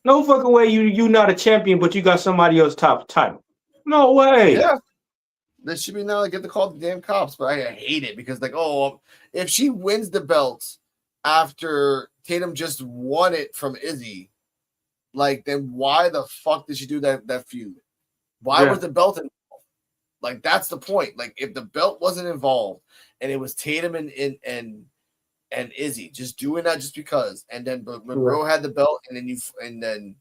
No fucking way you not a champion, but you got somebody else top title. No way. Yeah. There should be now get to call the damn cops, but I hate it because if she wins the belt after Tatum just won it from Izzy, like then why the fuck did she do that feud? Why was the belt involved? Like that's the point. Like if the belt wasn't involved and it was Tatum and Izzy just doing that just because, and then Monroe had the belt, and then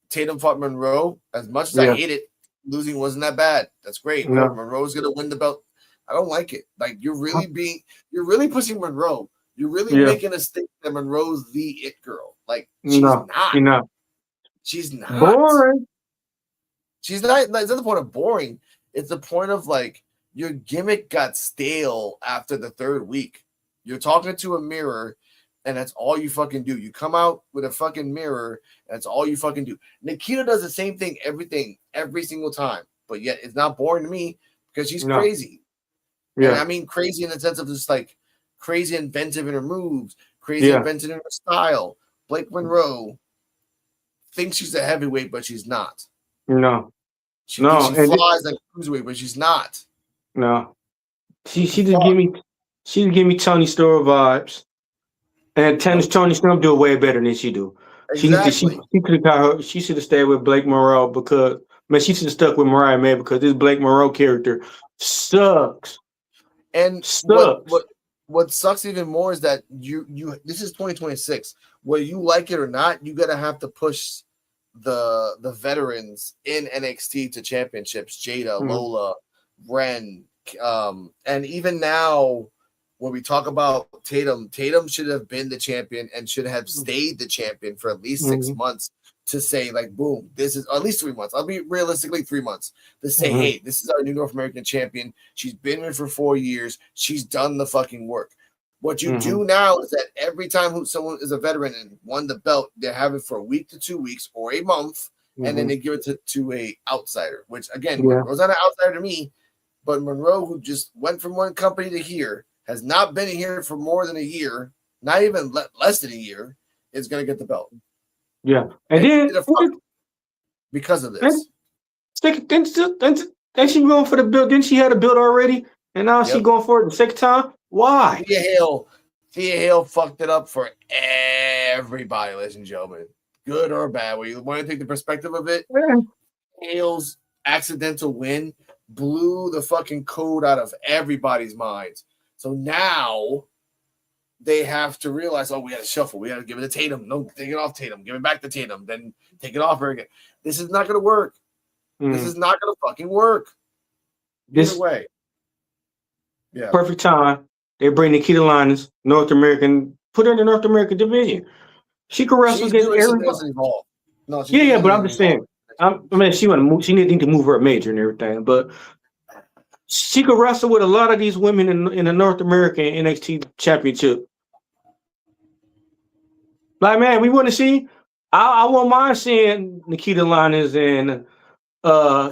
Tatum fought Monroe. As much as I hate it, losing wasn't that bad. That's great. No. Monroe's gonna win the belt. I don't like it. Like you're really pushing Monroe. You're really making a statement that Monroe's the it girl. Like she's not. She's not boring. She's not. It's not the point of boring. It's the point of like your gimmick got stale after the third week. You're talking to a mirror, and that's all you fucking do. You come out with a fucking mirror, and that's all you fucking do. Nikita does the same thing, every single time, but yet it's not boring to me because she's crazy. Yeah, and I mean crazy in the sense of just like crazy inventive in her moves, crazy inventive in her style. Blake Monroe thinks she's a heavyweight, but she's not. No. She flies like a cruiserweight, but she's not. No. She just give me Tony Storm vibes. And Tony Storm do it way better than she do. Exactly. She should have stayed with Blake Monroe because she should have stuck with Mariah May because this Blake Monroe character sucks. And what sucks even more is that you this is 2026. Whether you like it or not, you gotta have to push the veterans in NXT to championships. Jada, Lola, Ren, and even now when we talk about Tatum should have been the champion and should have stayed the champion for at least 6 months to say like, boom, this is at least 3 months. I'll be realistically 3 months to say, hey, this is our new North American champion. She's been here for 4 years. She's done the fucking work. What you do now is that every time someone is a veteran and won the belt, they have it for a week to 2 weeks or a month, and then they give it to a outsider, which again, Monroe's not an outsider to me, but Monroe, who just went from one company to here, has not been here for more than a year, not even less than a year, is going to get the belt. Yeah. And then because of this. Then she going for the belt. Didn't she have a belt already? And now she going for it the second time? Why? Thea Hale fucked it up for everybody, ladies and gentlemen. Good or bad. When you want to take the perspective of it, Hale's accidental win blew the fucking code out of everybody's minds. So now they have to realize, we got to shuffle. We got to give it to Tatum. No, take it off Tatum. Give it back to Tatum. Then take it off her again. This is not going to work. This is not going to fucking work. Either way. Yeah. Perfect time. They bring Nikita Lyons, North American, put her in the North American division. She can wrestle against everybody. No, but I'm just saying. She want to move. She need to move her major and everything. But She could wrestle with a lot of these women in the North American NXT Championship. Like, man, we want to see. I won't mind seeing Nikita Lyons, and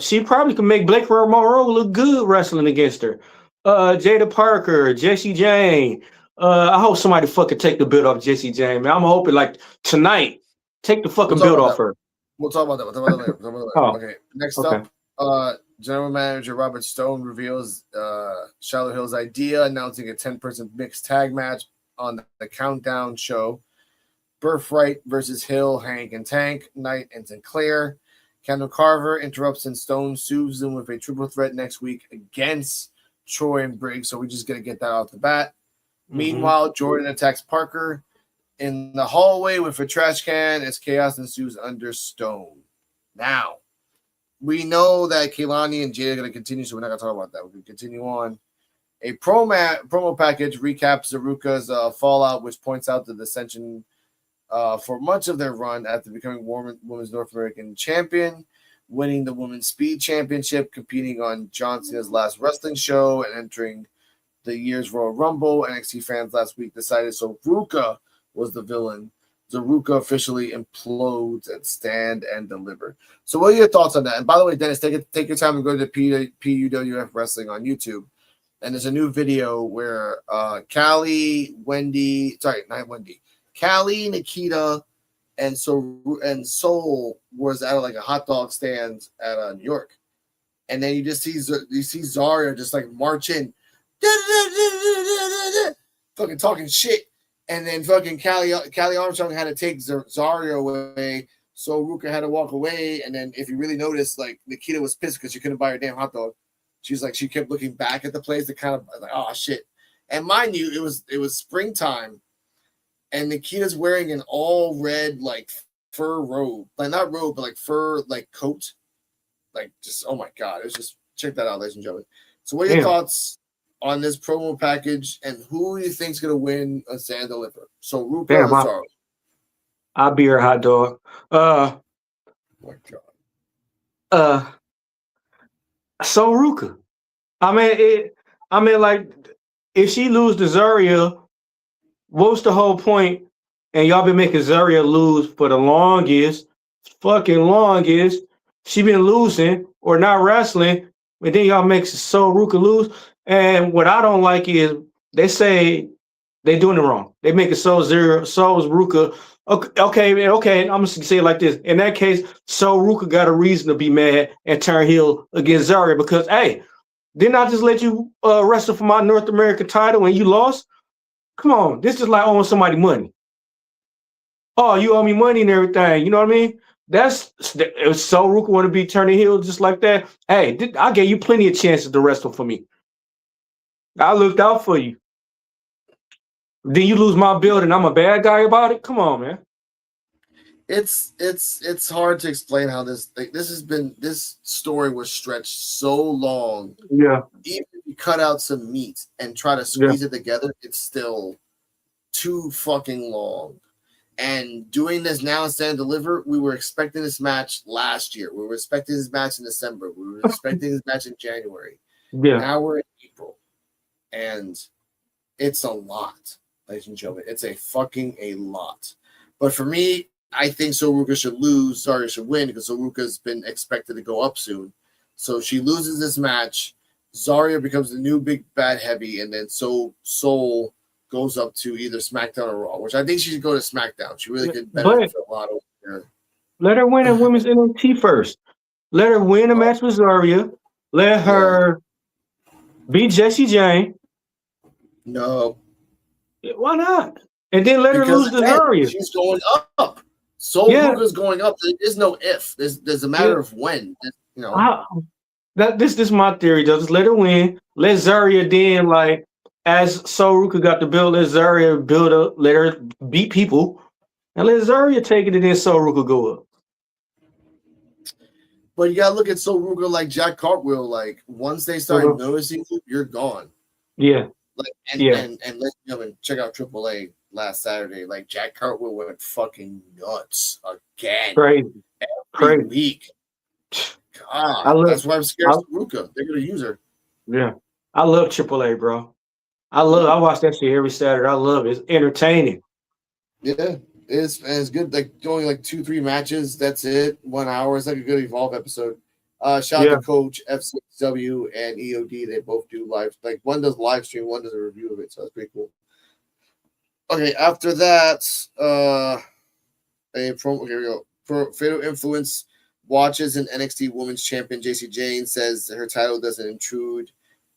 she probably could make Blake Monroe look good wrestling against her. Jada Parker, Jessie Jane. I hope somebody fucking take the belt off Jessie Jane, man. I'm hoping like tonight, take the fucking belt off her. We'll talk about that. We'll talk about that later. Oh, okay. Next okay. up, General Manager Robert Stone reveals Charlotte Hill's idea, announcing a 10-person mixed tag match on the Countdown show. Birthright versus Hill, Hank and Tank, Knight and Sinclair. Kendall Carver interrupts and Stone sues them with a triple threat next week against Troy and Briggs. So we're just going to get that off the bat. Mm-hmm. Meanwhile, Jordan attacks Parker in the hallway with a trash can as chaos ensues under Stone. Now, we know that Kehlani and Jada are going to continue, so we're not going to talk about that. We're going to continue on. A promo package recaps Zaruka's fallout, which points out the dissension for much of their run after becoming Women's North American Champion, winning the Women's Speed Championship, competing on John Cena's last wrestling show, and entering the year's Royal Rumble. NXT fans last week decided Zaruka was the villain. Zaruka officially implodes at Stand and Deliver. So what are your thoughts on that? And by the way, Dennis, take your time and go to PUWF Wrestling on YouTube. And there's a new video where Callie, Nikita, and Soul was at like a hot dog stand at New York, and then you see Zarya just like marching, fucking talking shit, and then fucking Callie Armstrong had to take Zarya away, so Ruka had to walk away, and then if you really notice, like Nikita was pissed because she couldn't buy her damn hot dog. She kept looking back at the place to kind of like, oh shit, and mind you, it was springtime. And Nikita's wearing an all red like fur robe, like not robe, but like fur like coat, like just oh my god! It was just check that out, ladies and gentlemen. So, what are your thoughts on this promo package, and who do you think's gonna win a Stand and Deliver? So, Ruka or Zarya? I'll be her hot dog. Oh my god. So Ruka. I mean, like if she lose to Zarya, what's the whole point? And y'all been making Zarya lose for the longest. She been losing or not wrestling, but then y'all make So Ruka lose. And what I don't like is they say they doing it wrong. They make it So Ruka. Okay. I'm gonna say it like this. In that case, So Ruka got a reason to be mad and turn heel against Zarya because hey, didn't I just let you wrestle for my North American title and you lost? Come on, this is like owing somebody money. Oh, you owe me money and everything. You know what I mean? If So Ruka want to be turning heel just like that, hey, I gave you plenty of chances to wrestle for me. I looked out for you. Then you lose my belt and I'm a bad guy about it? Come on, man. It's hard to explain how this story was stretched so long. Yeah. Even if you cut out some meat and try to squeeze it together, it's still too fucking long. And doing this now and Stand and Deliver, we were expecting this match last year. We were expecting this match in December. We were expecting this match in January. Yeah. Now we're in April. And it's a lot, ladies and gentlemen. It's a lot. But for me, I think So Ruka should lose. Zarya should win because So Ruka's been expected to go up soon. So she loses this match. Zarya becomes the new big bad heavy, and then Soul goes up to either SmackDown or Raw, which I think she should go to SmackDown. She really could benefit a lot over there. Let her win a women's NXT first. Let her win a match with Zarya. Let her beat Jessie Jane. No. Why not? And then let her lose to Zarya. She's going up. So Ruka's going up. There is no if. There's a matter of when. You know. This is my theory, though. Just let her win. Let Zarya then, like, as So Ruka got the belt, let Zarya build up, let her beat people, and let Zarya take it, and then So Ruka go up. But you gotta look at So Ruka like Jack Cartwheel. Like once they start noticing you, you're gone. Yeah. Like and let's check out AAA last Saturday. Like Jack Cartwheel went fucking nuts again. Every week. God, that's why I'm scared of Ruka. They're gonna use her. Yeah. I love AAA, bro. I watch that shit every Saturday. I love it. It's entertaining. Yeah, it's good. Like only like 2-3 matches. That's it. 1 hour. It's like a good Evolve episode. Shout out Yeah. to Coach FCW and EOD. They both do live. Like one does live stream, one does a review of it. So that's pretty cool. Okay, after that, a promo. Here we go. Fatal Influence watches an NXT Women's Champion JC Jane says her title doesn't intrude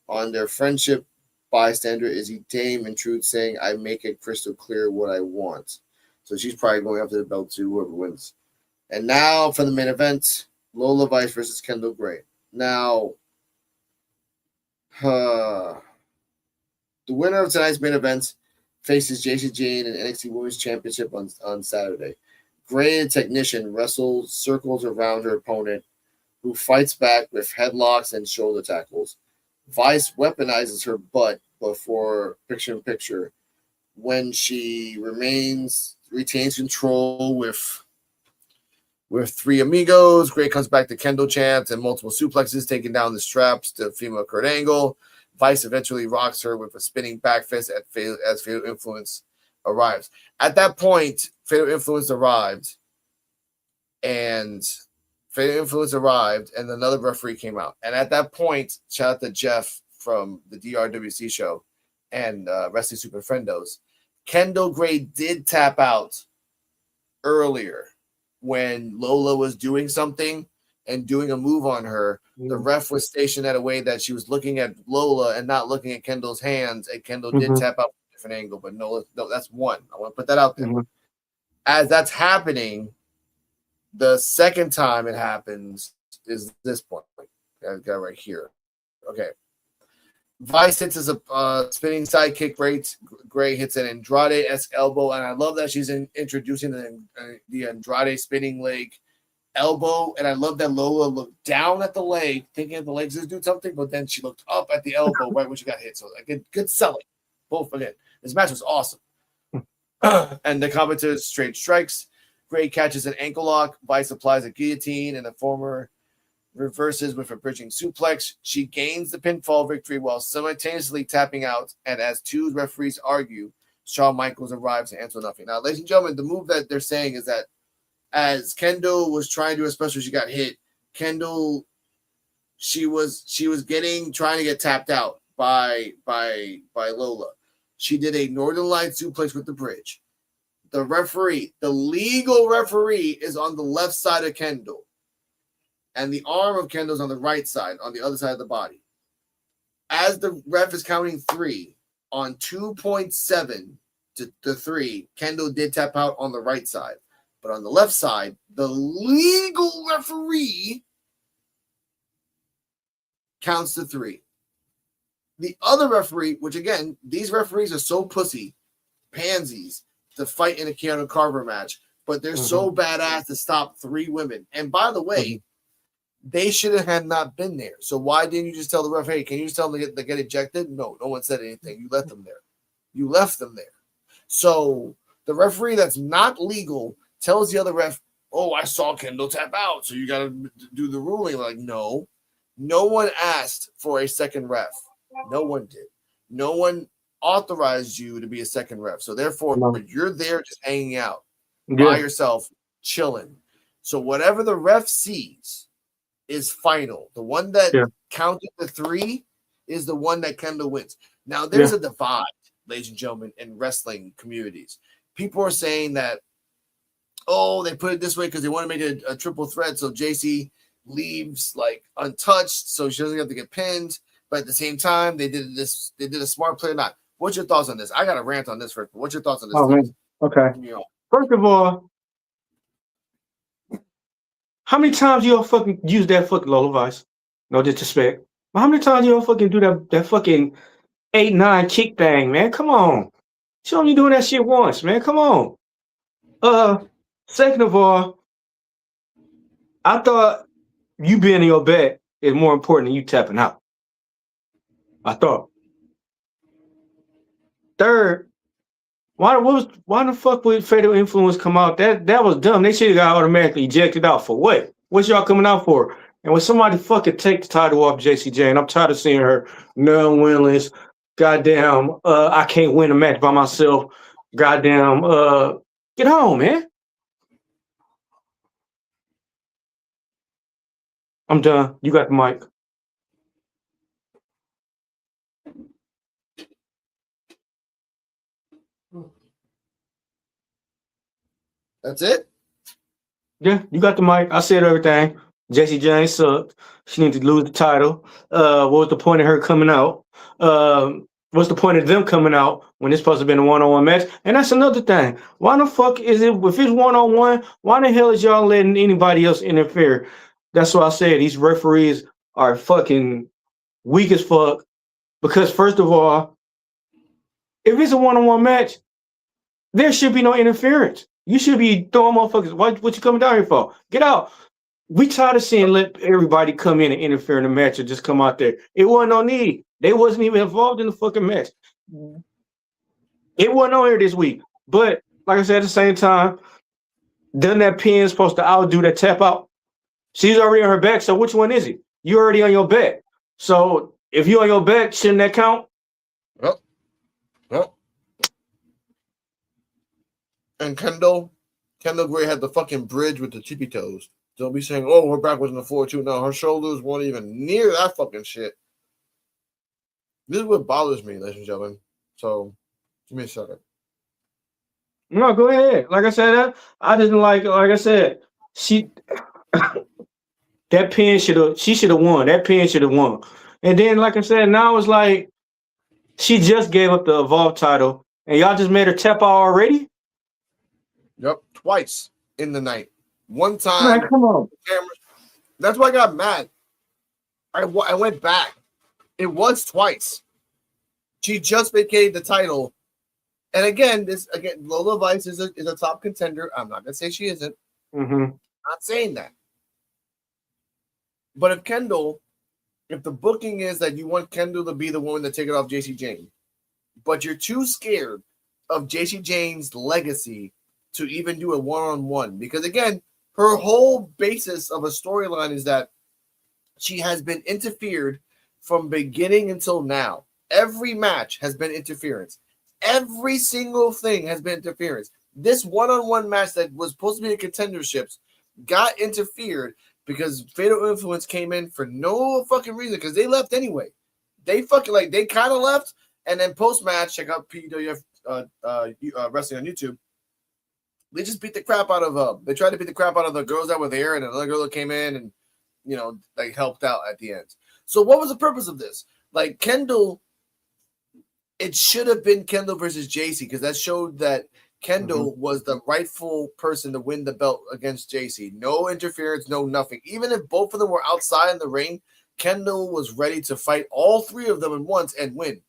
on their friendship. Bystander Izzy Dame intrudes, saying, "I make it crystal clear what I want." So she's probably going after the belt too, whoever wins. And now for the main event, Lola Vice versus Kendall Gray. Now, the winner of tonight's main event faces JC Jane in NXT Women's Championship on Saturday. Gray, a technician, wrestles circles around her opponent, who fights back with headlocks and shoulder tackles. Vice weaponizes her butt before picture-in-picture when she retains control with three amigos. Gray comes back to Kendall chants and multiple suplexes, taking down the straps to female Kurt Angle. Vice eventually rocks her with a spinning back fist as Fatal Influence arrives. At that point, Fatal Influence arrived, and another referee came out. And at that point, shout out to Jeff from the DRWC show and Wrestling Super Friendos, Kendall Gray did tap out earlier when Lola was doing something and doing a move on her. The ref was stationed at a way that she was looking at Lola and not looking at Kendall's hands, and Kendall did tap out from a different angle, but no, that's one. I want to put that out there. As that's happening, the second time it happens is this point. I've got right here. Okay. Vice hits as a spinning side kick. Gray hits an Andrade-esque elbow, and I love that she's introducing the Andrade spinning leg elbow, and I love that Lola looked down at the leg, thinking that the legs is doing something, but then she looked up at the elbow right when she got hit. So like good selling. Both again. This match was awesome. And the commentators straight strikes. Gray catches an ankle lock. Vice applies a guillotine, and the former reverses with a bridging suplex. She gains the pinfall victory while simultaneously tapping out. And as two referees argue, Shawn Michaels arrives to answer nothing. Now, ladies and gentlemen, the move that they're saying is that as Kendall was trying to do a special, she got hit. Kendall, she was trying to get tapped out by Lola. She did a Northern Light suplex with the bridge. The referee, the legal referee, is on the left side of Kendall. And the arm of Kendall's on the right side, on the other side of the body. As the ref is counting 3, on 2.7 to 3, Kendall did tap out on the right side. But on the left side, the legal referee counts to 3. The other referee, which again, these referees are so pussy, pansies, to fight in a Keanu Carver match, but they're so badass to stop 3 women. And by the way, they should have not been there. So why didn't you just tell the ref, hey, can you just tell them to get ejected? No one said anything. You let them there. You left them there. So the referee that's not legal tells the other ref, oh, I saw Kendall tap out, so you got to do the ruling. Like, no one asked for a second ref. No one did. No one authorized you to be a second ref. So therefore, you're there just hanging out by yourself, chilling. So whatever the ref sees is final. The one that counted the 3 is the one that Kendall wins. Now, there's a divide, ladies and gentlemen, in wrestling communities. People are saying that, oh, they put it this way because they want to make a triple threat so JC leaves like untouched so she doesn't have to get pinned. But at the same time, they did a smart play or not. What's your thoughts on this? I got a rant on this first, but what's your thoughts on this? Oh, man. Okay. First of all, how many times you all fucking use that fucking Lola Vice? No disrespect. But how many times you all fucking do that fucking 8-9 kick thing, man? Come on. She only doing that shit once, man. Come on. Second of all, I thought you being in your bed is more important than you tapping out. I thought. Third, why the fuck would Fatal Influence come out? That was dumb. They should have got automatically ejected out for what? What's y'all coming out for? And when somebody fucking take the title off Jessie J, and I'm tired of seeing her non-winless, goddamn, I can't win a match by myself. Goddamn, get home, man. I'm done. You got the mic. That's it? Yeah, you got the mic. I said everything. Jessie J sucked. She needs to lose the title. What was the point of her coming out? What's the point of them coming out when it's supposed to be a one-on-one match? And that's another thing. Why the fuck is it, if it's one-on-one, why the hell is y'all letting anybody else interfere? That's why I said these referees are fucking weak as fuck. Because first of all, if it's a one-on-one match, there should be no interference. You should be throwing motherfuckers. What you coming down here for? Get out. We tired of seeing let everybody come in and interfere in the match or just come out there. It wasn't no need. They wasn't even involved in the fucking match. It wasn't on here this week. But like I said, at the same time, doesn't that pin supposed to outdo that tap out? She's already on her back, so which one is it? You already on your back. So if you're on your back, shouldn't that count? Well. And Kendall Gray had the fucking bridge with the tippy toes. Don't be saying, oh, her back was on the floor too. No, her shoulders weren't even near that fucking shit. This is what bothers me, ladies and gentlemen. So, give me a second. No, go ahead. Like I said, I didn't like I said, that pin she should have won. That pin should have won. And then, like I said, now it's like she just gave up the Evolve title, and y'all just made her tap out already? Yep, twice in the night. One time. Man, come on. That's why I got mad. I went back. It was twice. She just vacated the title. And again, Lola Vice is a top contender. I'm not going to say she isn't. Mm-hmm. Not saying that. But if the booking is that you want Kendall to be the woman to take it off Jessie Jane, but you're too scared of Jessie Jane's legacy to even do a one-on-one, because again, her whole basis of a storyline is that she has been interfered from beginning until now. Every match has been interference. Every single thing has been interference. This one-on-one match that was supposed to be a contenderships got interfered because Fatal Influence came in for no fucking reason, because they left anyway. They kind of left, and then post-match, check out PWF Wrestling on YouTube. They just beat the crap out of they tried to beat the crap out of the girls that were there, and another girl that came in and helped out at the end. So what was the purpose of this? Like Kendall, it should have been Kendall versus Jessie, because that showed that Kendall was the rightful person to win the belt against Jessie. No interference, no nothing. Even if both of them were outside in the ring, Kendall was ready to fight all three of them at once and win.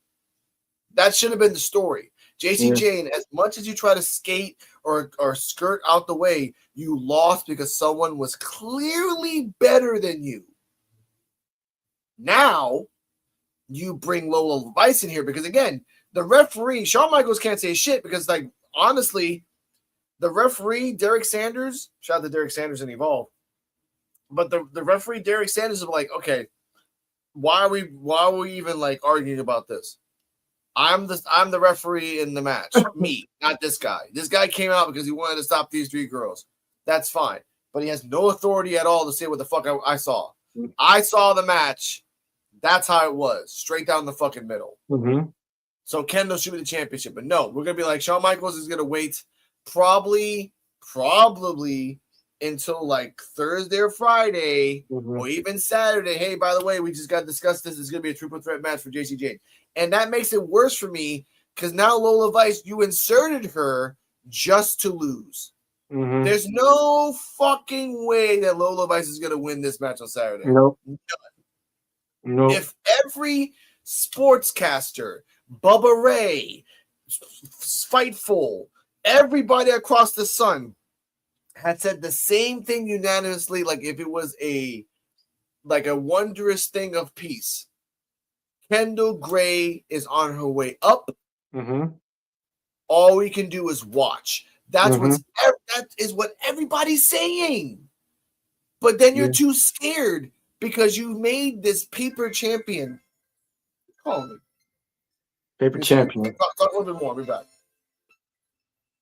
That should have been the story. Jessie Jane, as much as you try to skate or skirt out the way, you lost because someone was clearly better than you. Now, you bring Lola Vice in here because, again, the referee, Shawn Michaels can't say shit because, honestly, the referee, Derek Sanders, shout out to Derek Sanders and Evolve, but the referee, Derek Sanders, is like, okay, why are we even, arguing about this? I'm the referee in the match. Me, not this guy. This guy came out because he wanted to stop these three girls. That's fine. But he has no authority at all to say what the fuck I saw. I saw the match. That's how it was. Straight down the fucking middle. Mm-hmm. So Kendall should be the championship. But no, we're going to be like, Shawn Michaels is going to wait probably until Thursday or Friday or even Saturday. Hey, by the way, we just got to discuss this. It's going to be a triple threat match for Jessie Jane. And that makes it worse for me because now Lola Vice, you inserted her just to lose. Mm-hmm. There's no fucking way that Lola Vice is going to win this match on Saturday. Nope. Nope. If every sportscaster, Bubba Ray, Fightful, everybody across the sun had said the same thing unanimously, like if it was a wondrous thing of peace, Kendall Gray is on her way up. Mm-hmm. All we can do is watch. That is what everybody's saying. But then you're too scared because you made this paper champion. Call me. Paper champion. Talk a little bit more. I'll be back.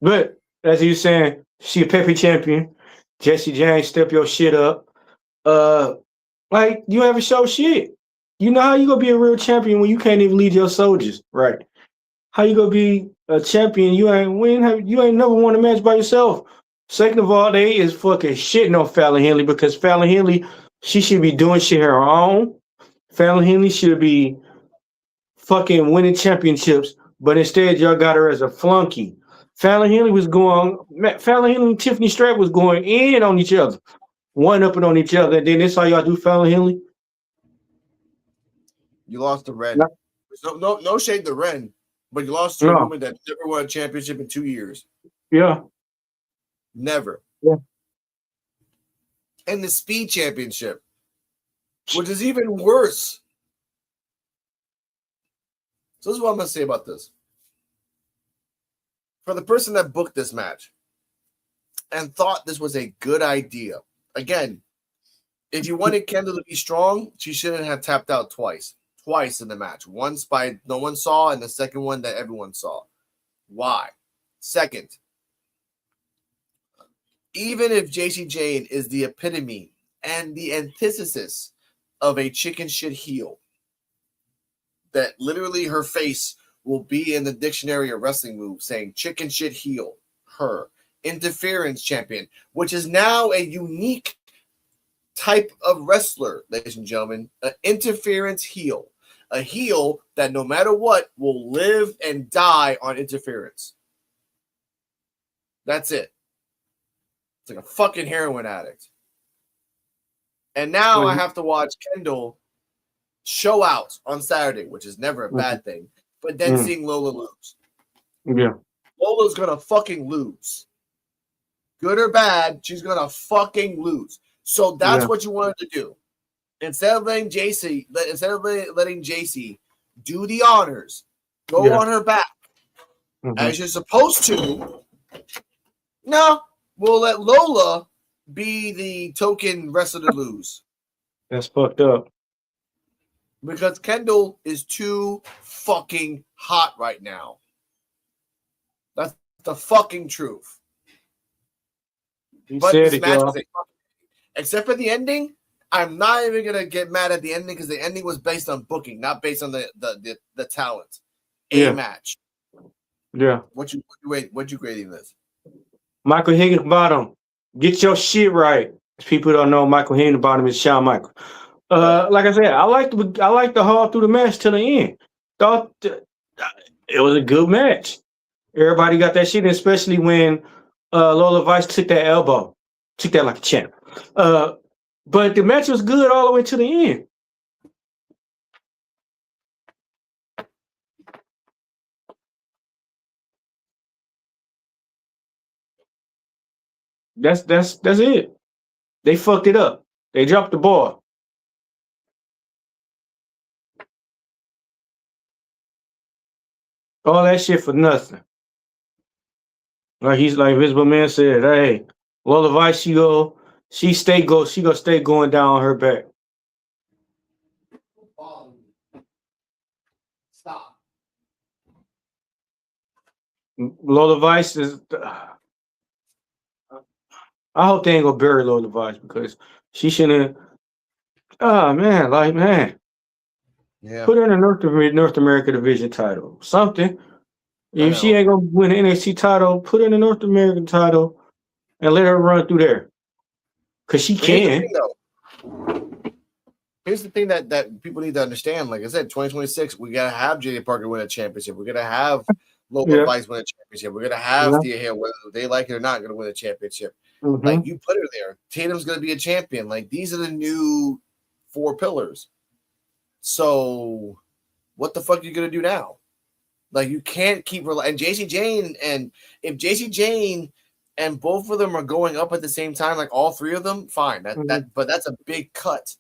But as you saying, she a paper champion. Jesse James, step your shit up. Like you haven't show shit. You know how you gonna be a real champion when you can't even lead your soldiers, right? How you gonna be a champion? You ain't never won a match by yourself. Second of all, they is fucking shitting on Fallon Henley because Fallon Henley, she should be doing shit her own. Fallon Henley should be fucking winning championships, but instead y'all got her as a flunky. Fallon Henley and Tiffany Stratton was going in on each other, one upping on each other, and then this how y'all do Fallon Henley. You lost to Ren. No shade to Ren, but you lost to a woman that never won a championship in 2 years. Yeah. Never. Yeah. And the speed championship, which is even worse. So this is what I'm going to say about this. For the person that booked this match and thought this was a good idea, again, if you wanted Kendall to be strong, she shouldn't have tapped out twice in the match. Once by no one saw, and the second one that everyone saw. Why? Second, even if JC Jane is the epitome and the antithesis of a chicken shit heel, that literally her face will be in the dictionary of wrestling moves saying chicken shit heel, her interference champion, which is now a unique type of wrestler, ladies and gentlemen, an interference heel, a heel that no matter what will live and die on interference. That's it. It's like a fucking heroin addict. And now I have to watch Kendall show out on Saturday, which is never a bad thing, but then seeing Lola lose. Yeah. Lola's going to fucking lose. Good or bad, she's going to fucking lose. So that's what you wanted to do. Instead of letting JC do the honors, go on her back, as you're supposed to, no, we'll let Lola be the token wrestler to lose. That's fucked up. Because Kendall is too fucking hot right now. That's the fucking truth. But this match was except for the ending, I'm not even gonna get mad at the ending because the ending was based on booking, not based on the talent. Match. Yeah. What you grading this? Michael Higginbottom, get your shit right. People don't know Michael Higginbottom is Shawn Michaels. Like I said, I like the haul through the match to the end. Thought it was a good match. Everybody got that shit, especially when Lola Vice took that elbow, took that like a champ. But the match was good all the way to the end. That's it. They fucked it up. They dropped the ball. All that shit for nothing. Like Visible Man said, hey, Lola Vice, she gonna stay going down on her back. Stop. Lola Vice is. I hope they ain't gonna bury Lola Vice because she shouldn't. Oh man, yeah. Put her in a North America division title, something. If she ain't gonna win an NXT title, put her in the North American title and let her run through there. Cause she can. Here's the thing that people need to understand. Like I said, 2026, we gotta have JD Parker win a championship. We're gonna have Lola Vice win a championship. We're gonna have Thea Hale, whether they like it or not, gonna win a championship. Like you put her there. Tatum's gonna be a champion. Like these are the new 4 pillars. So what the fuck are you gonna do now? Like you can't keep relying. And JC Jane, and if JC Jane and both of them are going up at the same time, like all 3 of them, fine. But that's a big cut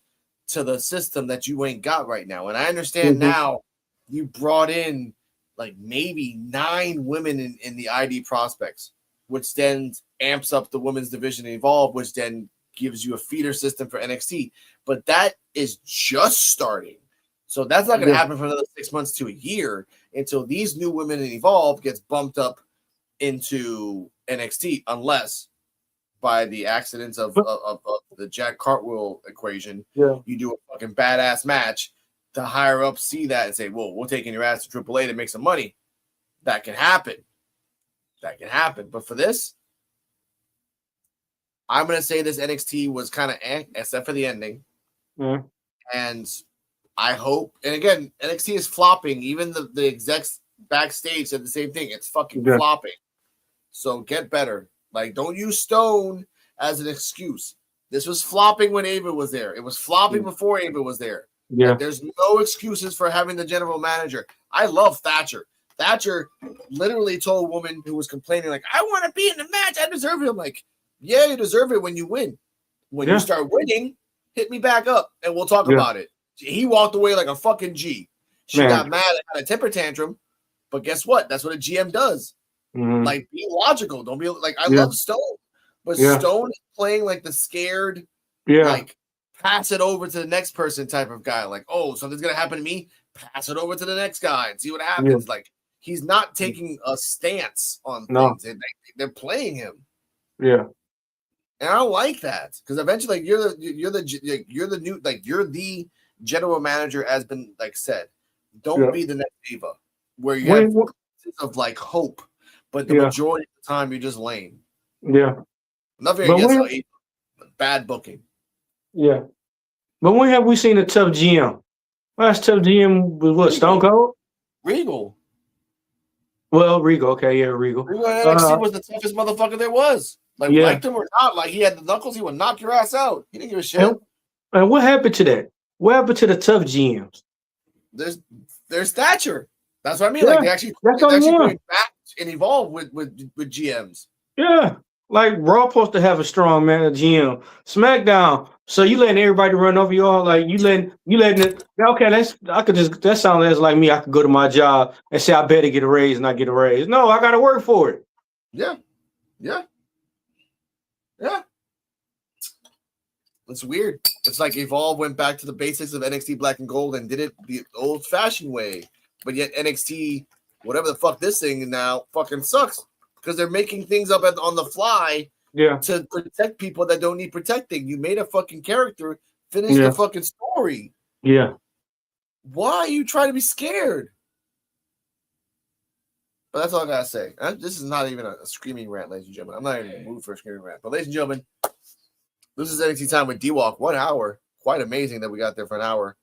to the system that you ain't got right now. And I understand now you brought in like maybe 9 women in the ID prospects, which then amps up the women's division Evolve, which then gives you a feeder system for NXT. But that is just starting. So that's not going to happen for another 6 months to a year until these new women in Evolve gets bumped up into NXT, unless by the accidents of the Jack Cartwheel equation, you do a fucking badass match. The higher ups see that and say, "Well, we're taking your ass to AAA to make some money." That can happen. That can happen. But for this, I'm going to say this NXT was kind of except for the ending. And I hope, and again, NXT is flopping. Even the execs backstage said the same thing. It's fucking flopping. So get better. Like, don't use Stone as an excuse. This was flopping when Ava was there. It was flopping before Ava was there. Like, there's no excuses for having the general manager. I love Thatcher. Thatcher literally told a woman who was complaining, like, I want to be in the match. I deserve it. I'm like, yeah, you deserve it when you win. When you start winning, hit me back up and we'll talk about it. He walked away like a fucking G. She got mad and had a temper tantrum. But guess what? That's what a GM does. Like, be logical. Don't be like, I love Stone. But Stone is playing like the scared, like, pass it over to the next person type of guy. Like, oh, something's going to happen to me. Pass it over to the next guy and see what happens. Like, he's not taking a stance on things. They're playing him. And I don't like that, because eventually, like, you're the general manager, has been like said. Don't be the next diva where you have of like hope, but the majority of the time you're just lame. Nothing against bad booking. But when have we seen a tough GM? Last tough GM was what? Stone Cold? Regal. Well, Rico. Okay, Rico. Rico NXT was the toughest motherfucker there was. Like, liked him or not, like, he had the knuckles, he would knock your ass out. He didn't give a shit. And what happened to that? What happened to the tough GMs? There's Thatcher. That's what I mean. Like, they actually going back and evolve with GMs. Like, Raw supposed to have a strong GM. SmackDown. So you letting everybody run over y'all? Like, you letting it? Okay, that sounds like me. I could go to my job and say I better get a raise and not get a raise. No, I got to work for it. Yeah. It's weird. It's like Evolve went back to the basics of NXT Black and Gold and did it the old-fashioned way. But yet NXT, whatever the fuck this thing is now, fucking sucks, because they're making things up on the fly to protect people that don't need protecting. You made a fucking character, finish the fucking story. Why are you trying to be scared? But that's all I gotta say. This is not even a screaming rant, ladies and gentlemen. I'm not even in the mood for a screaming rant. But ladies and gentlemen, this is NXT time with D-Walk. 1 hour. Quite amazing that we got there for an hour.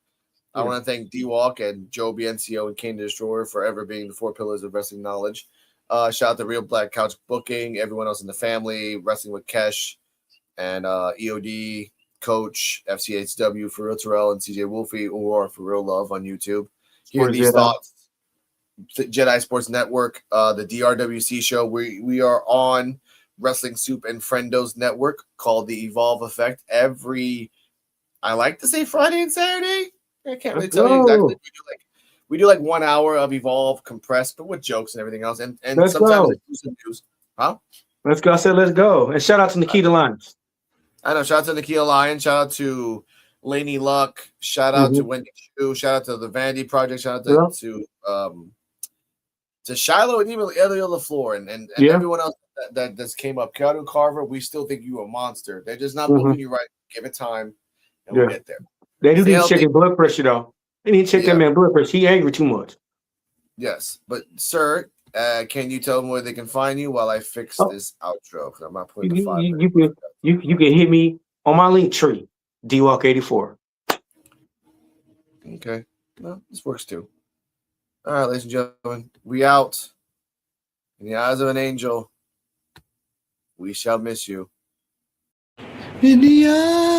I want to thank D-Walk and Joe BNCO and Kane the Destroyer for ever being the 4 pillars of wrestling knowledge. Shout out to Real Black Couch Booking, everyone else in the family, Wrestling with Kesh, and EOD, Coach, FCHW, for real Terrell, and CJ Wolfie, or For Real Love on YouTube. Hear these thoughts. Jedi Sports Network, the DRWC show. We are on Wrestling Soup and Friendos Network, called the Evolve Effect, I like to say Friday and Saturday. I can't really tell you exactly. We do like 1 hour of Evolve compressed, but with jokes and everything else, and sometimes exclusive news. Let's go. I said let's go. And shout out to Nikita Lyons. I know. Shout out to Nikita Lyons. Shout out to Lainey Luck. Shout out to Wendy Chu. Shout out to the Vandy Project. Shout out to Shiloh and even Elio LaFleur and everyone else that just came up. Keanu Carver, we still think you a monster. They're just not booking you right. Give it time, and we'll get there. They do need to check his blood pressure, though. They need to check that man's blood pressure. He angry too much. Yes, but sir, can you tell them where they can find you while I fix this outro? Because I'm not putting the 5 minutes. You can hit me on my link tree, DWalk84. Okay, well, this works too. All right, ladies and gentlemen, we out. In the eyes of an angel, we shall miss you. In the eyes